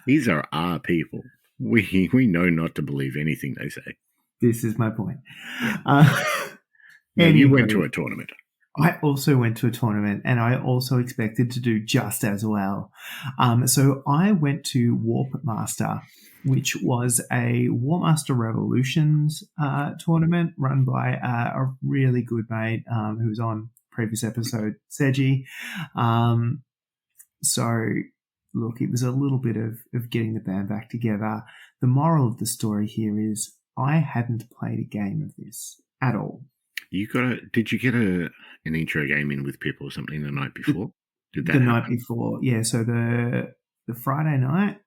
Speaker 2: These are our people. We know not to believe anything they say.
Speaker 3: This is my point.
Speaker 2: Anyway, you went to a tournament.
Speaker 3: I also went to a tournament, and I also expected to do just as well. So I went to WarpMaster, which was a Warmaster Revolutions tournament run by a really good mate who was on previous episode, Seji. So, look, it was a little bit of getting the band back together. The moral of the story here is I hadn't played a game of this at all.
Speaker 2: Did you get an intro game in with people or something the night before? Did that
Speaker 3: the
Speaker 2: happen?
Speaker 3: Night before? Yeah. So the Friday night,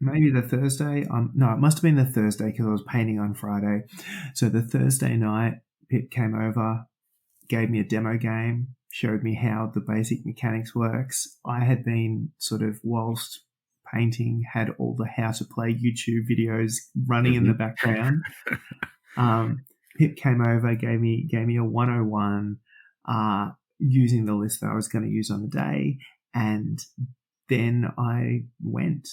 Speaker 3: maybe the Thursday. No, it must have been the Thursday because I was painting on Friday. So the Thursday night, Pip came over, gave me a demo game, showed me how the basic mechanics works. I had been sort of whilst painting, had all the how to play YouTube videos running in the background. Pip came over, gave me a 101 using the list that I was going to use on the day, and then I went.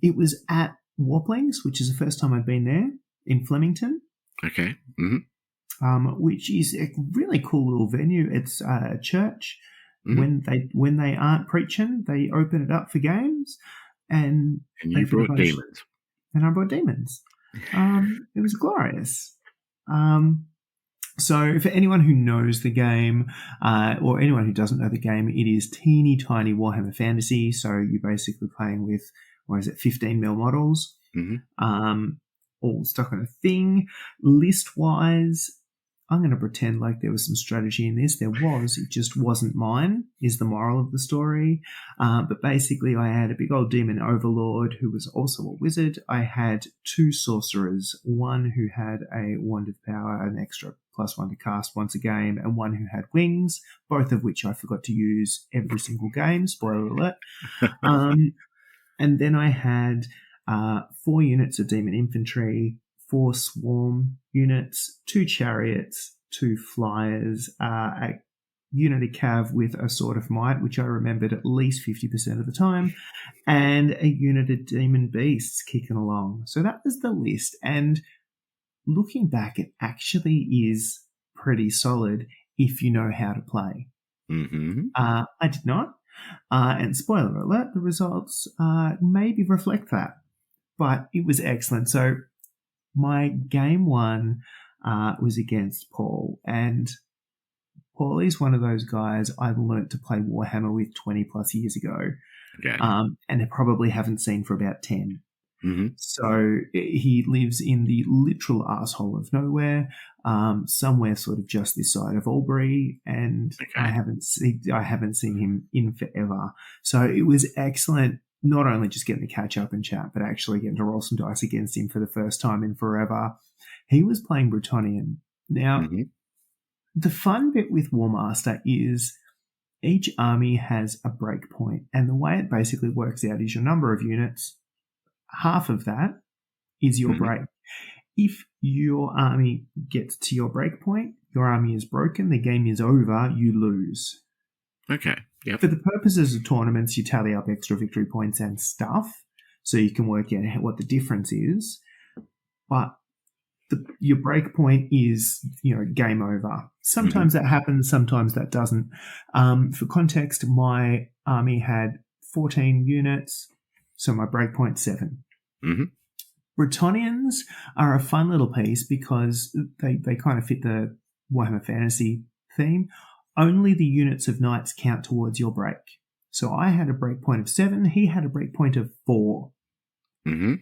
Speaker 3: It was at Warplings, which is the first time I'd been there in Flemington.
Speaker 2: Okay.
Speaker 3: Which is a really cool little venue. It's a church. When they aren't preaching, they open it up for games. And
Speaker 2: you brought demons.
Speaker 3: And I brought demons. It was glorious. So for anyone who knows the game, or anyone who doesn't know the game, it is teeny tiny Warhammer Fantasy. So you're basically playing with, 15 mil models, all stuck on a thing. List-wise, I'm going to pretend like there was some strategy in this. There was. It just wasn't mine, is the moral of the story. But basically, I had a big old demon overlord who was also a wizard. I had 2 sorcerers, one who had a wand of power, an extra +1 to cast once a game, and one who had wings, both of which I forgot to use every single game. Spoiler alert. And then I had 4 units of demon infantry, 4 swarm units, 2 chariots, 2 flyers, a unit of cav with a sword of might, which I remembered at least 50% of the time, and a unit of demon beasts kicking along. So that was the list. And looking back, it actually is pretty solid if you know how to play. I did not. And spoiler alert, the results maybe reflect that. But it was excellent. So my game 1 was against Paul, and Paul is one of those guys I learnt to play Warhammer with 20 plus years ago, and I probably haven't seen for about 10.
Speaker 2: Mm-hmm.
Speaker 3: So he lives in the literal arsehole of nowhere, somewhere sort of just this side of Albury, and
Speaker 2: Okay.
Speaker 3: I haven't seen him in forever. So it was excellent, not only just getting to catch up and chat, but actually getting to roll some dice against him for the first time in forever. He was playing Bretonnian. Now,
Speaker 2: Mm-hmm.
Speaker 3: the fun bit with Warmaster is each army has a breakpoint, and the way it basically works out is your number of units. Half of that is your
Speaker 2: Mm-hmm.
Speaker 3: break. If your army gets to your break point, your army is broken, the game is over, you lose.
Speaker 2: Okay. Yep.
Speaker 3: For the purposes of tournaments, you tally up extra victory points and stuff, so you can work out what the difference is. But your break point is, game over. Sometimes that happens, sometimes that doesn't. For context, my army had 14 units, so my break point's 7.
Speaker 2: Mm-hmm.
Speaker 3: Bretonnians are a fun little piece because they kind of fit the Warhammer Fantasy theme. Only the units of knights count towards your break. So I had a break point of 7. He had a break point of 4.
Speaker 2: Mm-hmm.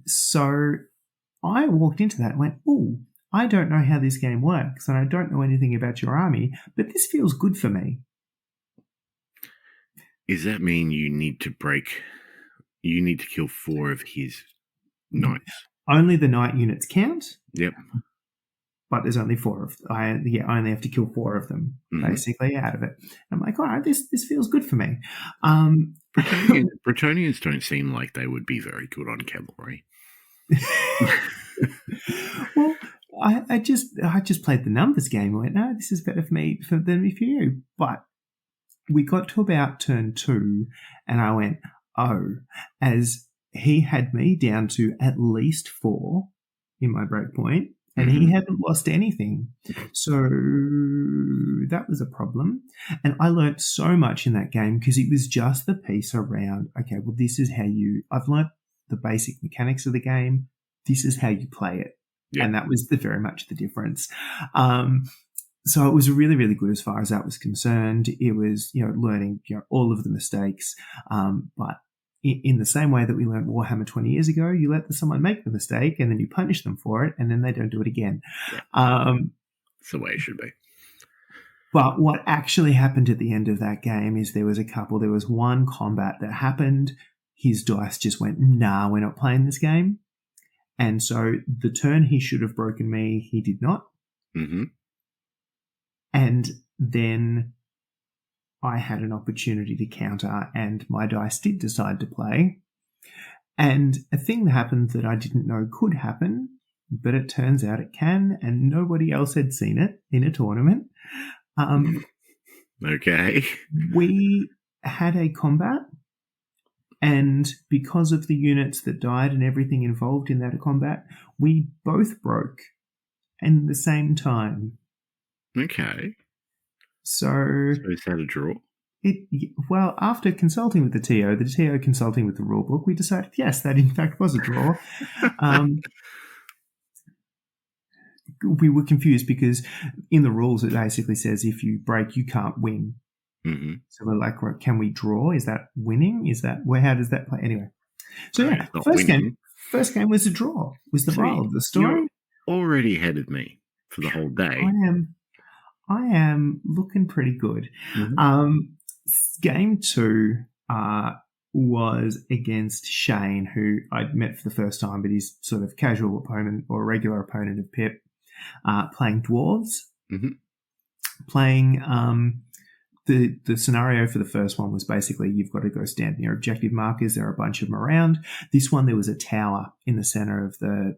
Speaker 3: So I walked into that and went, "Oh, I don't know how this game works, and I don't know anything about your army, but this feels good for me."
Speaker 2: Does that mean you need to kill 4 of his knights?
Speaker 3: Only the knight units count.
Speaker 2: Yep.
Speaker 3: But there's only 4 of I only have to kill 4 of them, basically, out of it. I'm like, all right, this feels good for me.
Speaker 2: Bretonnians don't seem like they would be very good on cavalry.
Speaker 3: Well, I just played the numbers game and went, no, this is better for me than for you. But we got to about turn 2, and I went, oh, as he had me down to at least 4 in my break point. And he hadn't lost anything. So that was a problem. And I learnt so much in that game because it was just the piece around, okay, well, this is how I've learnt the basic mechanics of the game. This is how you play it. Yeah. And that was very much the difference. So it was really, really good as far as that was concerned. It was, learning, all of the mistakes. But in the same way that we learned Warhammer 20 years ago, you let someone make the mistake and then you punish them for it and then they don't do it again.
Speaker 2: Yeah. That's the way it should be.
Speaker 3: But what actually happened at the end of that game is there was one combat that happened. His dice just went, nah, we're not playing this game. And so the turn he should have broken me, he did not.
Speaker 2: Mm-hmm.
Speaker 3: And then I had an opportunity to counter, and my dice did decide to play. And a thing that happened that I didn't know could happen, but it turns out it can, and nobody else had seen it in a tournament.
Speaker 2: Okay.
Speaker 3: We had a combat, and because of the units that died and everything involved in that combat, we both broke at the same time.
Speaker 2: Okay.
Speaker 3: So
Speaker 2: is that a draw?
Speaker 3: Well, after consulting with the TO consulting with the rulebook, we decided, yes, that in fact was a draw. We were confused because in the rules it basically says if you break, you can't win.
Speaker 2: Mm-hmm.
Speaker 3: So we're like, well, can we draw? Is that winning? How does that play? Anyway. So yeah, first game was a draw. Was the moral of the story.
Speaker 2: You're already ahead of me for the whole day.
Speaker 3: I am looking pretty good.
Speaker 2: Mm-hmm.
Speaker 3: Game 2 was against Shane, who I'd met for the first time, but he's sort of casual opponent or regular opponent of Pip, playing dwarves.
Speaker 2: Mm-hmm.
Speaker 3: Playing the scenario for the first one was basically you've got to go stand near objective markers. There are a bunch of them around. This one, there was a tower in the center of the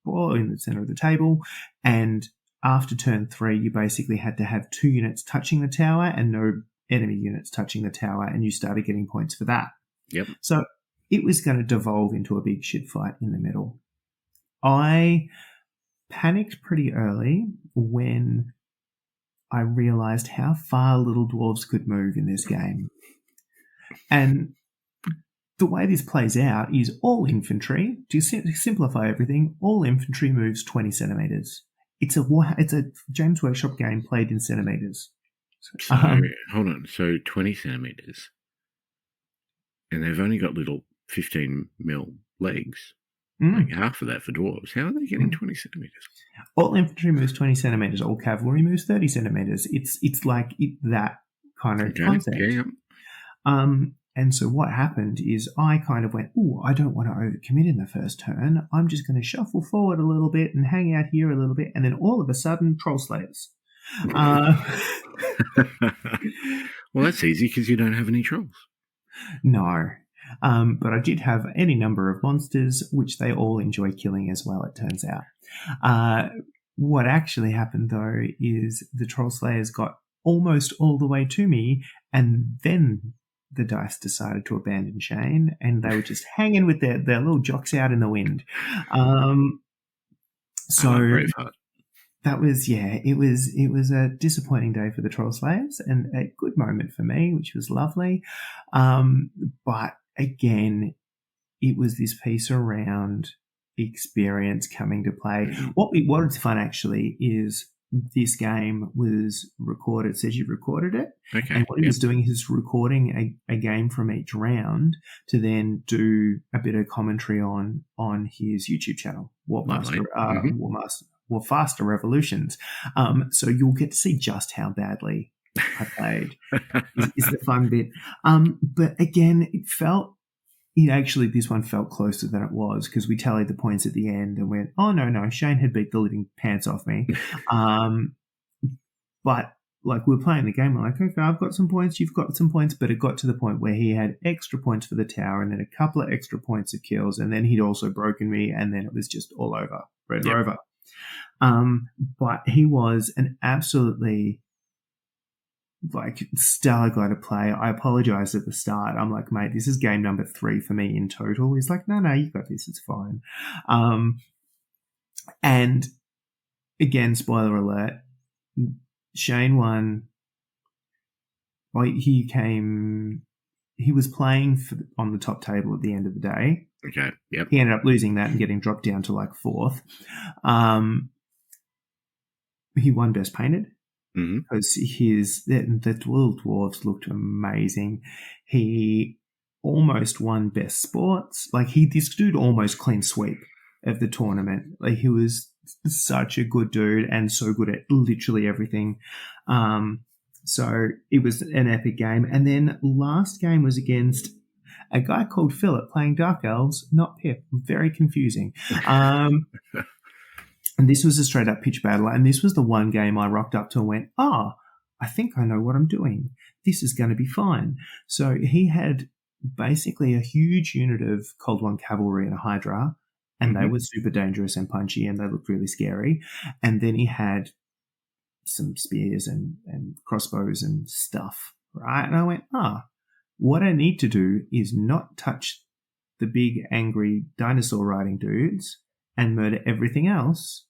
Speaker 3: board, in the center of the table, and after turn 3, you basically had to have 2 units touching the tower and no enemy units touching the tower, and you started getting points for that.
Speaker 2: Yep.
Speaker 3: So it was going to devolve into a big shit fight in the middle. I panicked pretty early when I realized how far little dwarves could move in this game. And the way this plays out is all infantry, to simplify everything, all infantry moves 20 centimeters. It's a James Workshop game played in centimeters.
Speaker 2: So, hold on. So 20 centimeters. And they've only got little 15 mil legs.
Speaker 3: Mm.
Speaker 2: Like half of that for dwarves. How are they getting 20 centimetres?
Speaker 3: All infantry moves 20 centimetres. All cavalry moves 30 centimetres. It's like that kind of concept.
Speaker 2: Yeah.
Speaker 3: And so what happened is I kind of went, oh, I don't want to overcommit in the first turn. I'm just going to shuffle forward a little bit and hang out here a little bit. And then all of a sudden, troll slayers.
Speaker 2: Well, that's easy because you don't have any trolls.
Speaker 3: No. But I did have any number of monsters, which they all enjoy killing as well, it turns out. What actually happened, though, is the troll slayers got almost all the way to me, and then the dice decided to abandon Shane, and they were just hanging with their little jocks out in the wind. So that was, it was a disappointing day for the troll slayers and a good moment for me, which was lovely. But again, it was this piece around experience coming to play. What's fun actually is this game was recorded. It says you recorded it.
Speaker 2: Okay.
Speaker 3: And what he was doing is recording a game from each round to then do a bit of commentary on his YouTube channel, Warmaster Revolutions. So you'll get to see just how badly I played is the fun bit. But again, this one felt closer than it was because we tallied the points at the end and went, oh, no, Shane had beat the living pants off me. But like we're playing the game, we're like, okay, I've got some points, you've got some points, but it got to the point where he had extra points for the tower and then a couple of extra points of kills, and then he'd also broken me, and then it was just all over, Red Rover. But he was an absolutely stellar guy to play. I apologized at the start. I'm like, mate, this is game number 3 for me in total. He's like, no, you got this. It's fine. And again, spoiler alert, Shane won. He was playing on the top table at the end of the day.
Speaker 2: Okay. Yep.
Speaker 3: He ended up losing that and getting dropped down to 4th. He won best painted. Because the little dwarves looked amazing. He almost won best sports. This dude almost clean sweep of the tournament. He was such a good dude and so good at literally everything. So it was an epic game. And then last game was against a guy called Philip playing Dark Elves, not Pip. Very confusing. And this was a straight-up pitch battle, and this was the one game I rocked up to and went, I think I know what I'm doing. This is going to be fine. So he had basically a huge unit of Cold One cavalry and a Hydra, and they were super dangerous and punchy, and they looked really scary. And then he had some spears and crossbows and stuff, right? And I went, what I need to do is not touch the big, angry dinosaur riding dudes and murder everything else.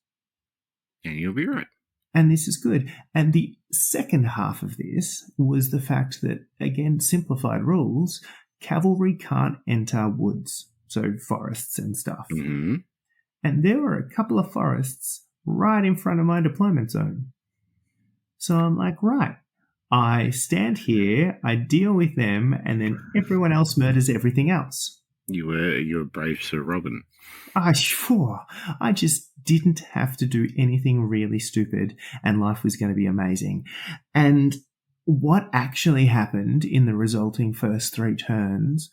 Speaker 2: And you'll be right.
Speaker 3: And this is good. And the second half of this was the fact that, again, simplified rules, cavalry can't enter woods, so forests and stuff. And there were a couple of forests right in front of my deployment zone. So I'm like, right, I stand here, I deal with them, and then everyone else murders everything else.
Speaker 2: You're brave Sir Robin.
Speaker 3: I just didn't have to do anything really stupid, and life was going to be amazing. And what actually happened in the resulting first 3 turns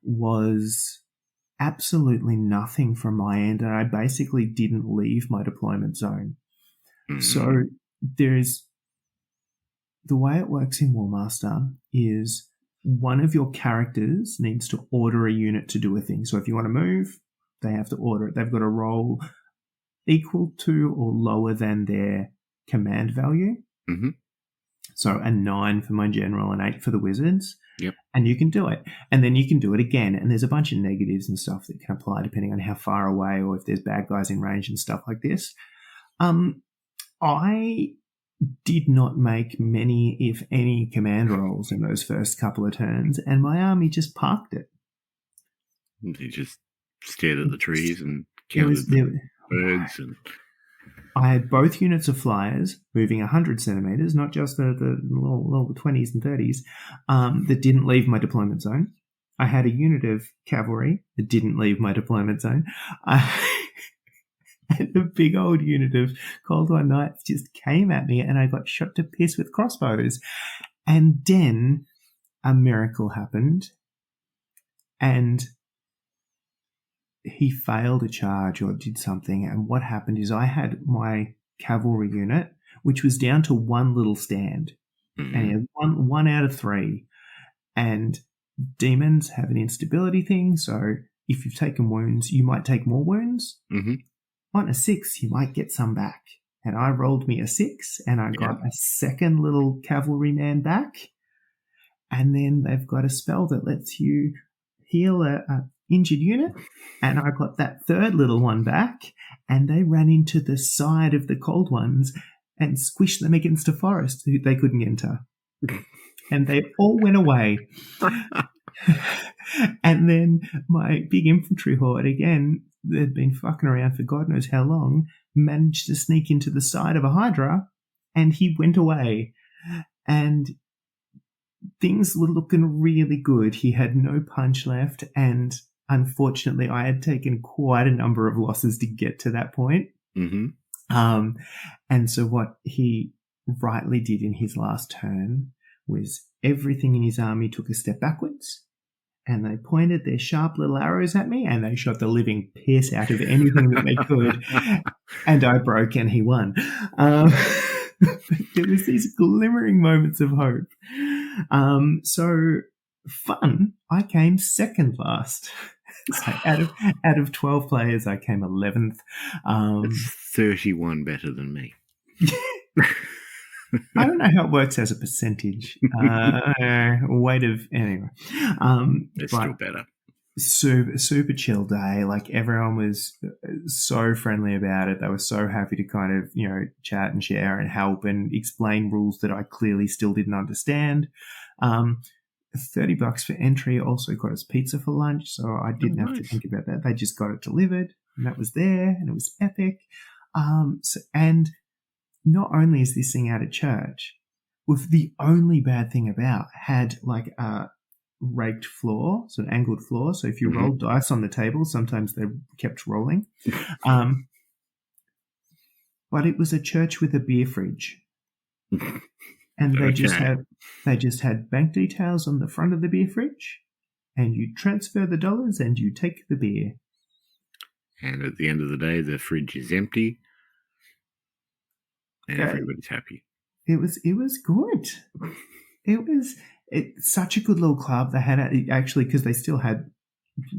Speaker 3: was absolutely nothing from my end, and I basically didn't leave my deployment zone. So there's the way it works in Warmaster is one of your characters needs to order a unit to do a thing. So if you want to move, they have to order it. They've got to roll equal to or lower than their command value. So a 9 for my general, an 8 for the wizards.
Speaker 2: Yep. And
Speaker 3: you can do it. And then you can do it again. And there's a bunch of negatives and stuff that can apply depending on how far away or if there's bad guys in range and stuff like this. I did not make many, if any, command rolls in those first couple of turns, and my army just parked it.
Speaker 2: They just stared at the trees and counted the birds. And
Speaker 3: I had both units of flyers moving 100 centimetres, not just the little 20s and 30s, that didn't leave my deployment zone. I had a unit of cavalry that didn't leave my deployment zone. I and a big old unit of Cold War Knights just came at me, and I got shot to piss with crossbows. And then a miracle happened, and he failed a charge or did something. And what happened is I had my cavalry unit, which was down to one little stand, and he had one out of 3. And demons have an instability thing, so if you've taken wounds, you might take more wounds.
Speaker 2: Mm-hmm.
Speaker 3: On a 6, you might get some back. And I rolled me a 6, and I got a second little cavalryman back. And then they've got a spell that lets you heal a injured unit, and I got that third little one back, and they ran into the side of the cold ones and squished them against a forest they couldn't enter. And they all went away. And then my big infantry horde, again, they'd been fucking around for God knows how long, managed to sneak into the side of a Hydra, and he went away. And things were looking really good. He had no punch left, and unfortunately, I had taken quite a number of losses to get to that point.
Speaker 2: Mm-hmm.
Speaker 3: And so what he rightly did in his last turn was everything in his army took a step backwards, and they pointed their sharp little arrows at me, and they shot the living piss out of anything that they could, and I broke and he won. There was these glimmering moments of hope. So fun, I came second last. So out of 12 players, I came 11th.
Speaker 2: It's 31 better than me.
Speaker 3: I don't know how it works as a percentage. Weight of anyway.
Speaker 2: It's still better.
Speaker 3: Super chill day. Like, everyone was so friendly about it. They were so happy to kind of, chat and share and help and explain rules that I clearly still didn't understand. $30 for entry. Also got us pizza for lunch, so I didn't have to think about that. They just got it delivered, and that was there, and it was epic. And not only is this thing out of church, with the only bad thing about, had like a raked floor, so an angled floor. So if you rolled dice on the table, sometimes they kept rolling. But it was a church with a beer fridge. And they just had bank details on the front of the beer fridge, and you transfer the dollars and you take the beer. And
Speaker 2: at the end of the day, the fridge is empty, and everybody's happy.
Speaker 3: It was good. It's such a good little club. They had actually, because they still had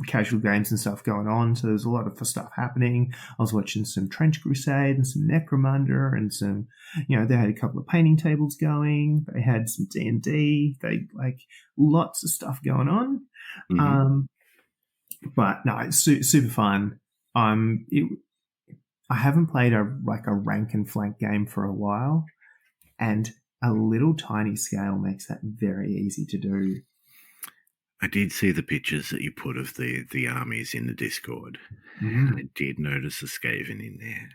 Speaker 3: casual games and stuff going on, so there's a lot of stuff happening. I was watching some Trench Crusade and some Necromunda and some, they had a couple of painting tables going. They had some D&D. They lots of stuff going on. But no, it's super fun. I haven't played a rank and flank game for a while, and a little tiny scale makes that very easy to do.
Speaker 2: I did see the pictures that you put of the armies in the Discord. And I did notice a Skaven in there.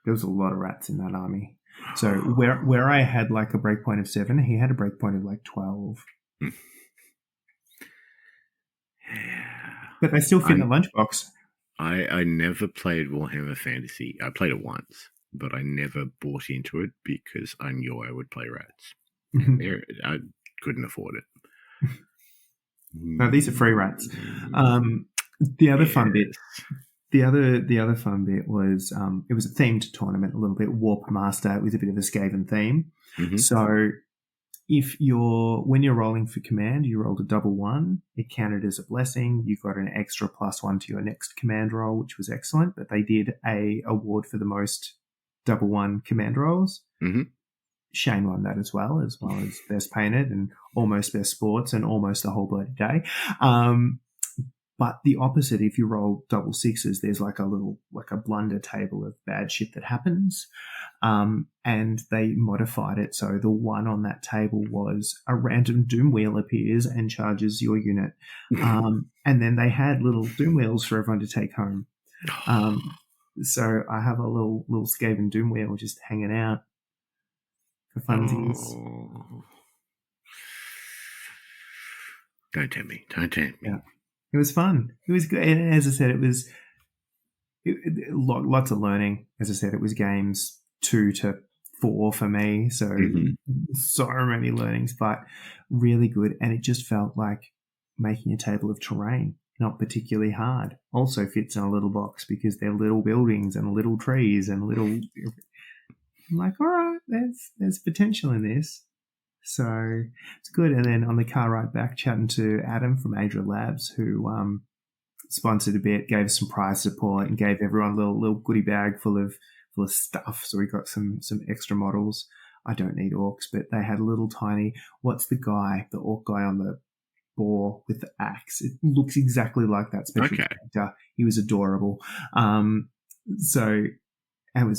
Speaker 3: There was a lot of rats in that army. So where I had like a breakpoint of 7, he had a breakpoint of like 12. But they still fit in the lunchbox.
Speaker 2: I never played Warhammer Fantasy. I played it once, but I never bought into it because I knew I would play rats. I couldn't afford it.
Speaker 3: No, these are free rats. The other fun bit, the other fun bit was it was a themed tournament a little bit. WarpMaster with a bit of a Skaven theme. So when you're rolling for command, you rolled a double 1. It counted as a blessing. You got an extra +1 to your next command roll, which was excellent. But they did a award for the most double 1 command rolls. Shane won that as well as best painted and almost best sports and almost the whole bloody day. But the opposite, if you roll double 6s, there's like a blunder table of bad shit that happens. And they modified it. So the one on that table was a random doom wheel appears and charges your unit. And then they had little doom wheels for everyone to take home. So I have a little Skaven doom wheel just hanging out. For funsies.
Speaker 2: Don't tempt me. Don't tempt me.
Speaker 3: Yeah. It was fun. It was good. And as I said, it was lots of learning. As I said, it was games 2 to 4 for me. So, so many learnings, but really good. And it just felt like making a table of terrain, not particularly hard. Also fits in a little box because they're little buildings and little trees and little. I'm like, all right, there's potential in this. So it's good. And then on the car ride back, chatting to Adam from Adra Labs, who sponsored a bit, gave us some prize support, and gave everyone a little goodie bag full of stuff. So we got some extra models. I don't need orcs, but they had a little tiny. What's the orc guy on the boar with the axe? It looks exactly like that special character. He was adorable. So. And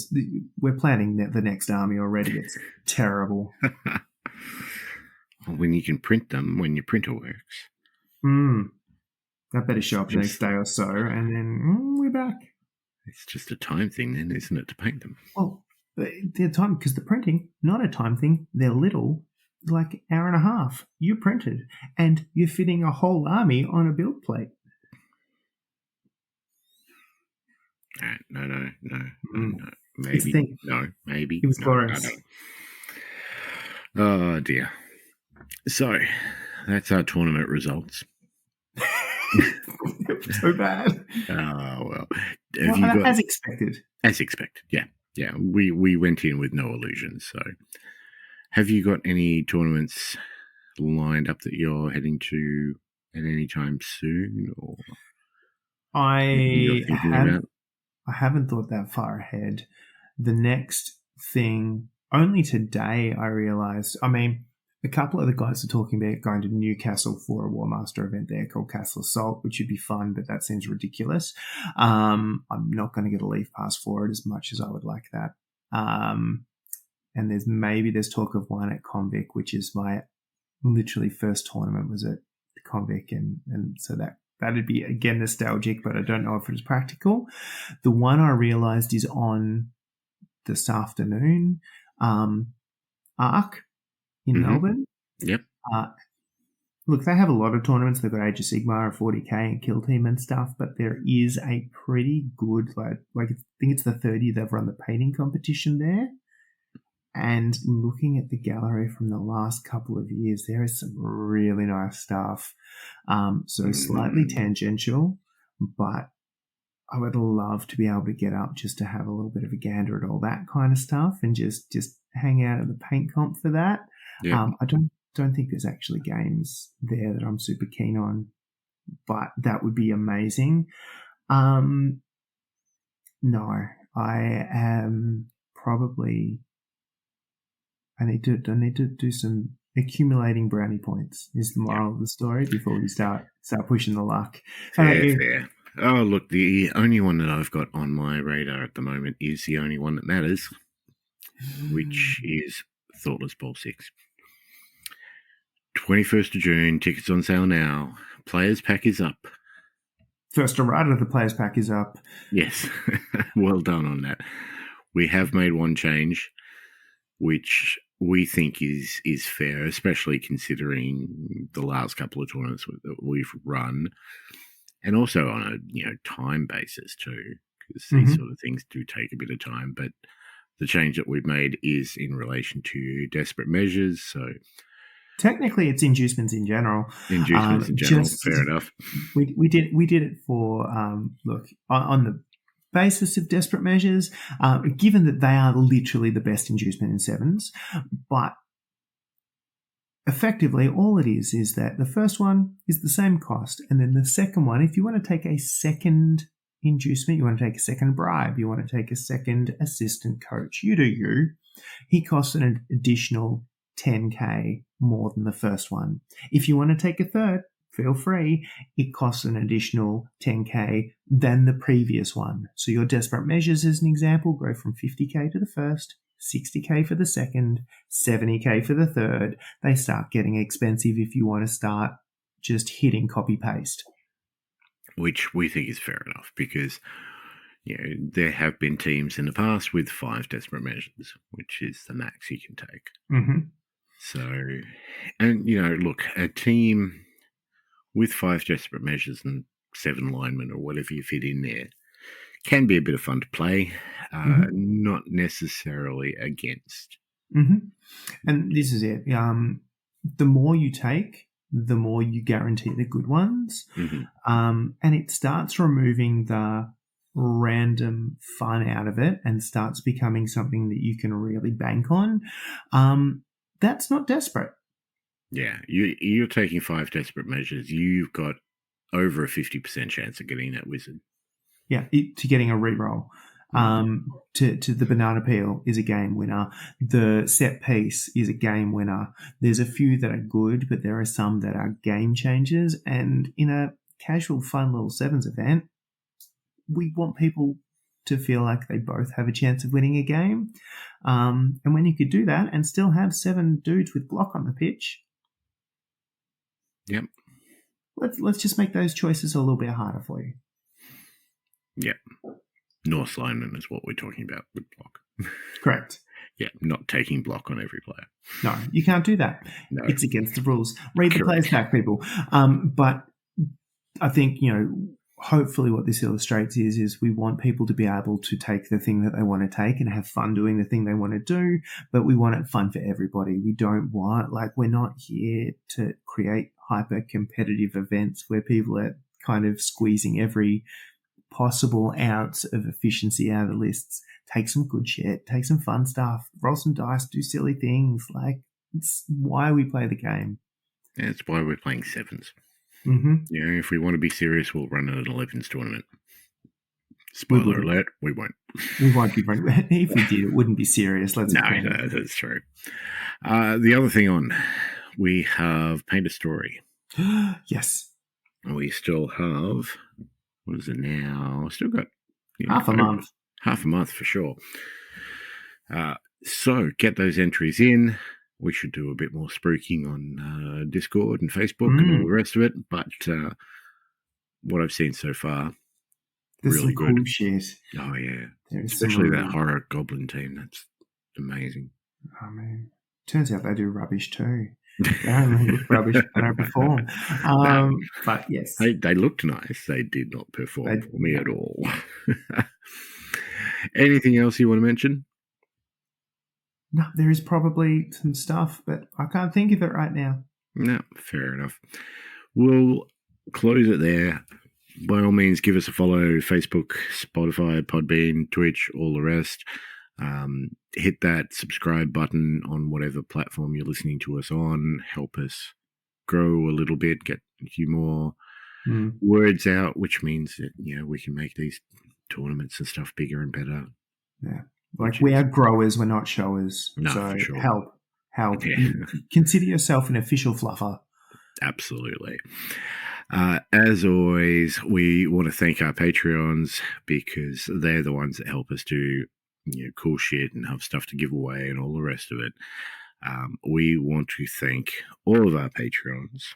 Speaker 3: we're planning the next army already. It's terrible.
Speaker 2: When you can print them, when your printer works.
Speaker 3: That better show up the next day or so, and then we're back.
Speaker 2: It's just a time thing then, isn't it, to paint them?
Speaker 3: Well, they're time, because the printing, not a time thing. They're little, like hour and a half. You printed, and you're fitting a whole army on a build plate.
Speaker 2: No. Maybe. No, maybe.
Speaker 3: It was glorious.
Speaker 2: No. Oh, dear. So, that's our tournament results.
Speaker 3: It was so bad.
Speaker 2: Oh, well.
Speaker 3: As expected.
Speaker 2: As expected, yeah. Yeah, we went in with no illusions. So, have you got any tournaments lined up that you're heading to at any time soon? Or
Speaker 3: I haven't thought that far ahead. The next thing, only today I realised, a couple of the guys are talking about going to Newcastle for a Warmaster event there called Castle Assault, which would be fun, but that seems ridiculous. I'm not going to get a leaf pass for it as much as I would like that. And there's talk of one at Convic, which is my literally first tournament was at Convic, and so that'd be, again, nostalgic, but I don't know if it's practical. The one I realised is on this afternoon, Arc in Melbourne.
Speaker 2: Yep.
Speaker 3: Look, they have a lot of tournaments. They've got Age of Sigmar, 40k, and Kill Team and stuff, but there is a pretty good, like I think it's the 30th they've run the painting competition there. And looking at the gallery from the last couple of years, there is some really nice stuff. So slightly tangential, but I would love to be able to get up just to have a little bit of a gander at all that kind of stuff and just hang out at the paint comp for that. Yeah. I don't think there's actually games there that I'm super keen on, but that would be amazing. No, I am probably. I need to do some accumulating brownie points is the moral of the story before we start pushing the luck.
Speaker 2: Fair. Oh, look, the only one that I've got on my radar at the moment is the only one that matters, which is Thoughtless Bowl 6. 21st of June, tickets on sale now. Players pack is up.
Speaker 3: First errata, the players pack is up.
Speaker 2: Yes, well done on that. We have made one change, which we think is fair, especially considering the last couple of tournaments that we've run, and also on a time basis too, because these sort of things do take a bit of time. But the change that we've made is in relation to desperate measures. So
Speaker 3: technically, it's inducements in general.
Speaker 2: Inducements in general, fair enough.
Speaker 3: We did it for look on the basis of desperate measures, given that they are literally the best inducement in sevens, but effectively all it is that the first one is the same cost, and then the second one, if you want to take a second inducement, you want to take a second bribe, you want to take a second assistant coach, you do you, he costs an additional 10k more than the first one. If you want to take a third, feel free, it costs an additional 10k than the previous one. So your desperate measures, as an example, go from 50k to the first, 60k for the second, 70k for the third. They start getting expensive if you want to start just hitting copy-paste.
Speaker 2: Which we think is fair enough, because there have been teams in the past with 5 desperate measures, which is the max you can take. So, and look, a team with 5 desperate measures and 7 linemen or whatever you fit in there. Can be a bit of fun to play, not necessarily against.
Speaker 3: And this is it. The more you take, the more you guarantee the good ones. And it starts removing the random fun out of it and starts becoming something that you can really bank on. That's not desperate.
Speaker 2: Yeah, you're taking 5 desperate measures. You've got over a 50% chance of getting that wizard.
Speaker 3: Yeah, to getting a reroll. To the banana peel is a game winner. The set piece is a game winner. There's a few that are good, but there are some that are game changers. And in a casual, fun little sevens event, we want people to feel like they both have a chance of winning a game. And when you could do that and still have 7 dudes with block on the pitch,
Speaker 2: yep.
Speaker 3: Let's just make those choices a little bit harder for you.
Speaker 2: Yep. North lineman is what we're talking about with block.
Speaker 3: Correct.
Speaker 2: Yeah, not taking block on every player.
Speaker 3: No, you can't do that.
Speaker 2: No.
Speaker 3: It's against the rules. Read the players back, people. But I think, hopefully what this illustrates is we want people to be able to take the thing that they want to take and have fun doing the thing they want to do, but we want it fun for everybody. We don't want, we're not here to create hyper-competitive events where people are kind of squeezing every possible ounce of efficiency out of the lists. Take some good shit, take some fun stuff, roll some dice, do silly things. It's why we play the game.
Speaker 2: Yeah, it's why we're playing sevens. If we want to be serious, we'll run an 11s tournament. Spoiler alert, we won't.
Speaker 3: We won't be running. If we did, it wouldn't be serious. No,
Speaker 2: that's true. The other thing we have Paint a Story.
Speaker 3: Yes.
Speaker 2: We still have, what is it now? Still got
Speaker 3: half a month.
Speaker 2: Half a month for sure. So get those entries in. We should do a bit more spruiking on Discord and Facebook and all the rest of it. But what I've seen so far,
Speaker 3: there's
Speaker 2: really
Speaker 3: some
Speaker 2: good.
Speaker 3: Cool shit.
Speaker 2: Oh, yeah. Especially that horror goblin team. That's amazing.
Speaker 3: Oh, man. Turns out they do rubbish too. They only look rubbish, they don't perform. But yes.
Speaker 2: They looked nice. They did not perform for me at all. Anything else you want to mention?
Speaker 3: No, there is probably some stuff, but I can't think of it right now.
Speaker 2: No, fair enough. We'll close it there. By all means, give us a follow. Facebook, Spotify, Podbean, Twitch, all the rest. Hit that subscribe button on whatever platform you're listening to us on. Help us grow a little bit, get a few more words out, which means that, we can make these tournaments and stuff bigger and better.
Speaker 3: Yeah. We are growers, we're not showers.
Speaker 2: No,
Speaker 3: so
Speaker 2: for sure.
Speaker 3: Help.
Speaker 2: Yeah.
Speaker 3: Consider yourself an official fluffer.
Speaker 2: Absolutely. As always, we want to thank our Patreons because they're the ones that help us do cool shit and have stuff to give away and all the rest of it. We want to thank all of our Patreons.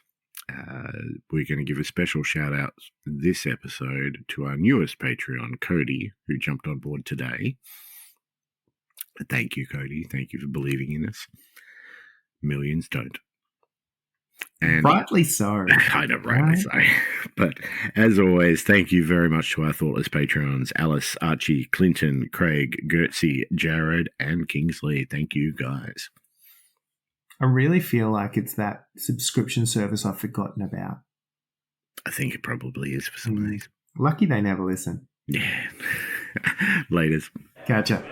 Speaker 2: We're going to give a special shout out this episode to our newest Patreon, Cody, who jumped on board today. Thank you, Cody. Thank you for believing in us. Millions don't. And
Speaker 3: rightly so.
Speaker 2: I know, rightly so. But as always, thank you very much to our Thoughtless Patrons, Alice, Archie, Clinton, Craig, Gertzy, Jared, and Kingsley. Thank you, guys.
Speaker 3: I really feel like it's that subscription service I've forgotten about.
Speaker 2: I think it probably is for some of these.
Speaker 3: Lucky they never listen.
Speaker 2: Yeah. Laters.
Speaker 3: Gotcha.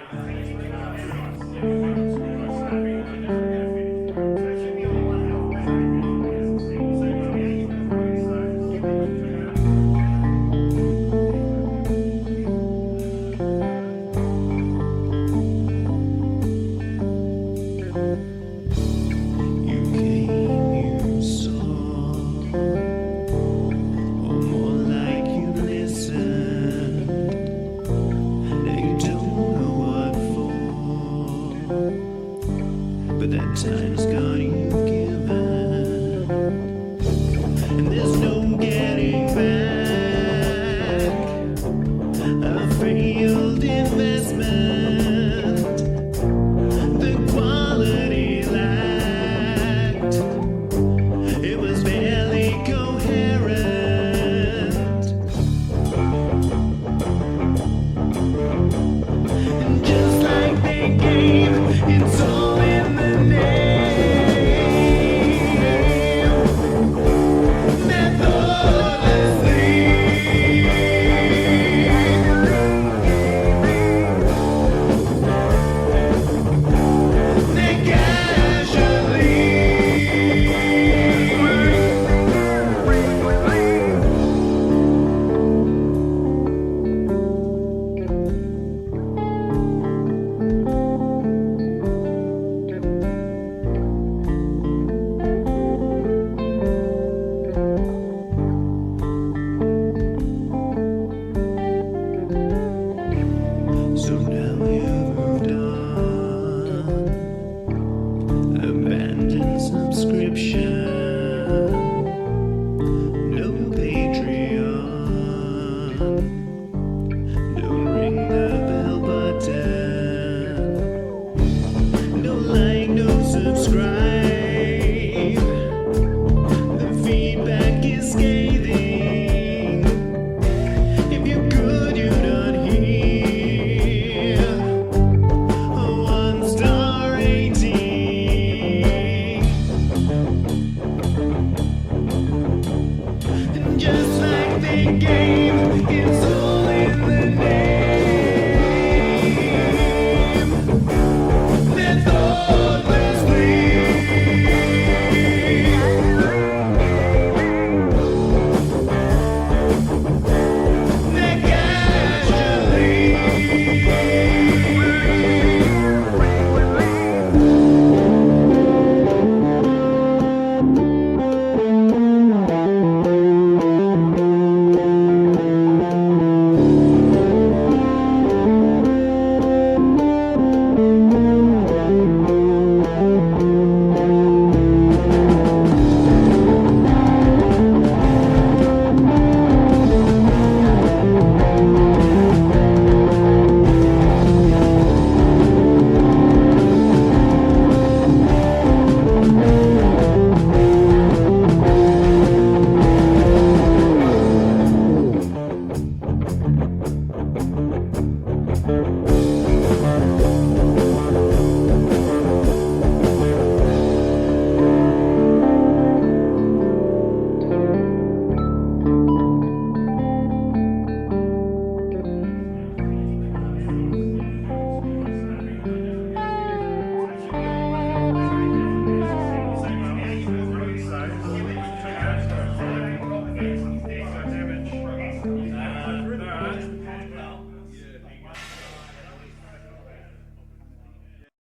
Speaker 1: But that time's gone.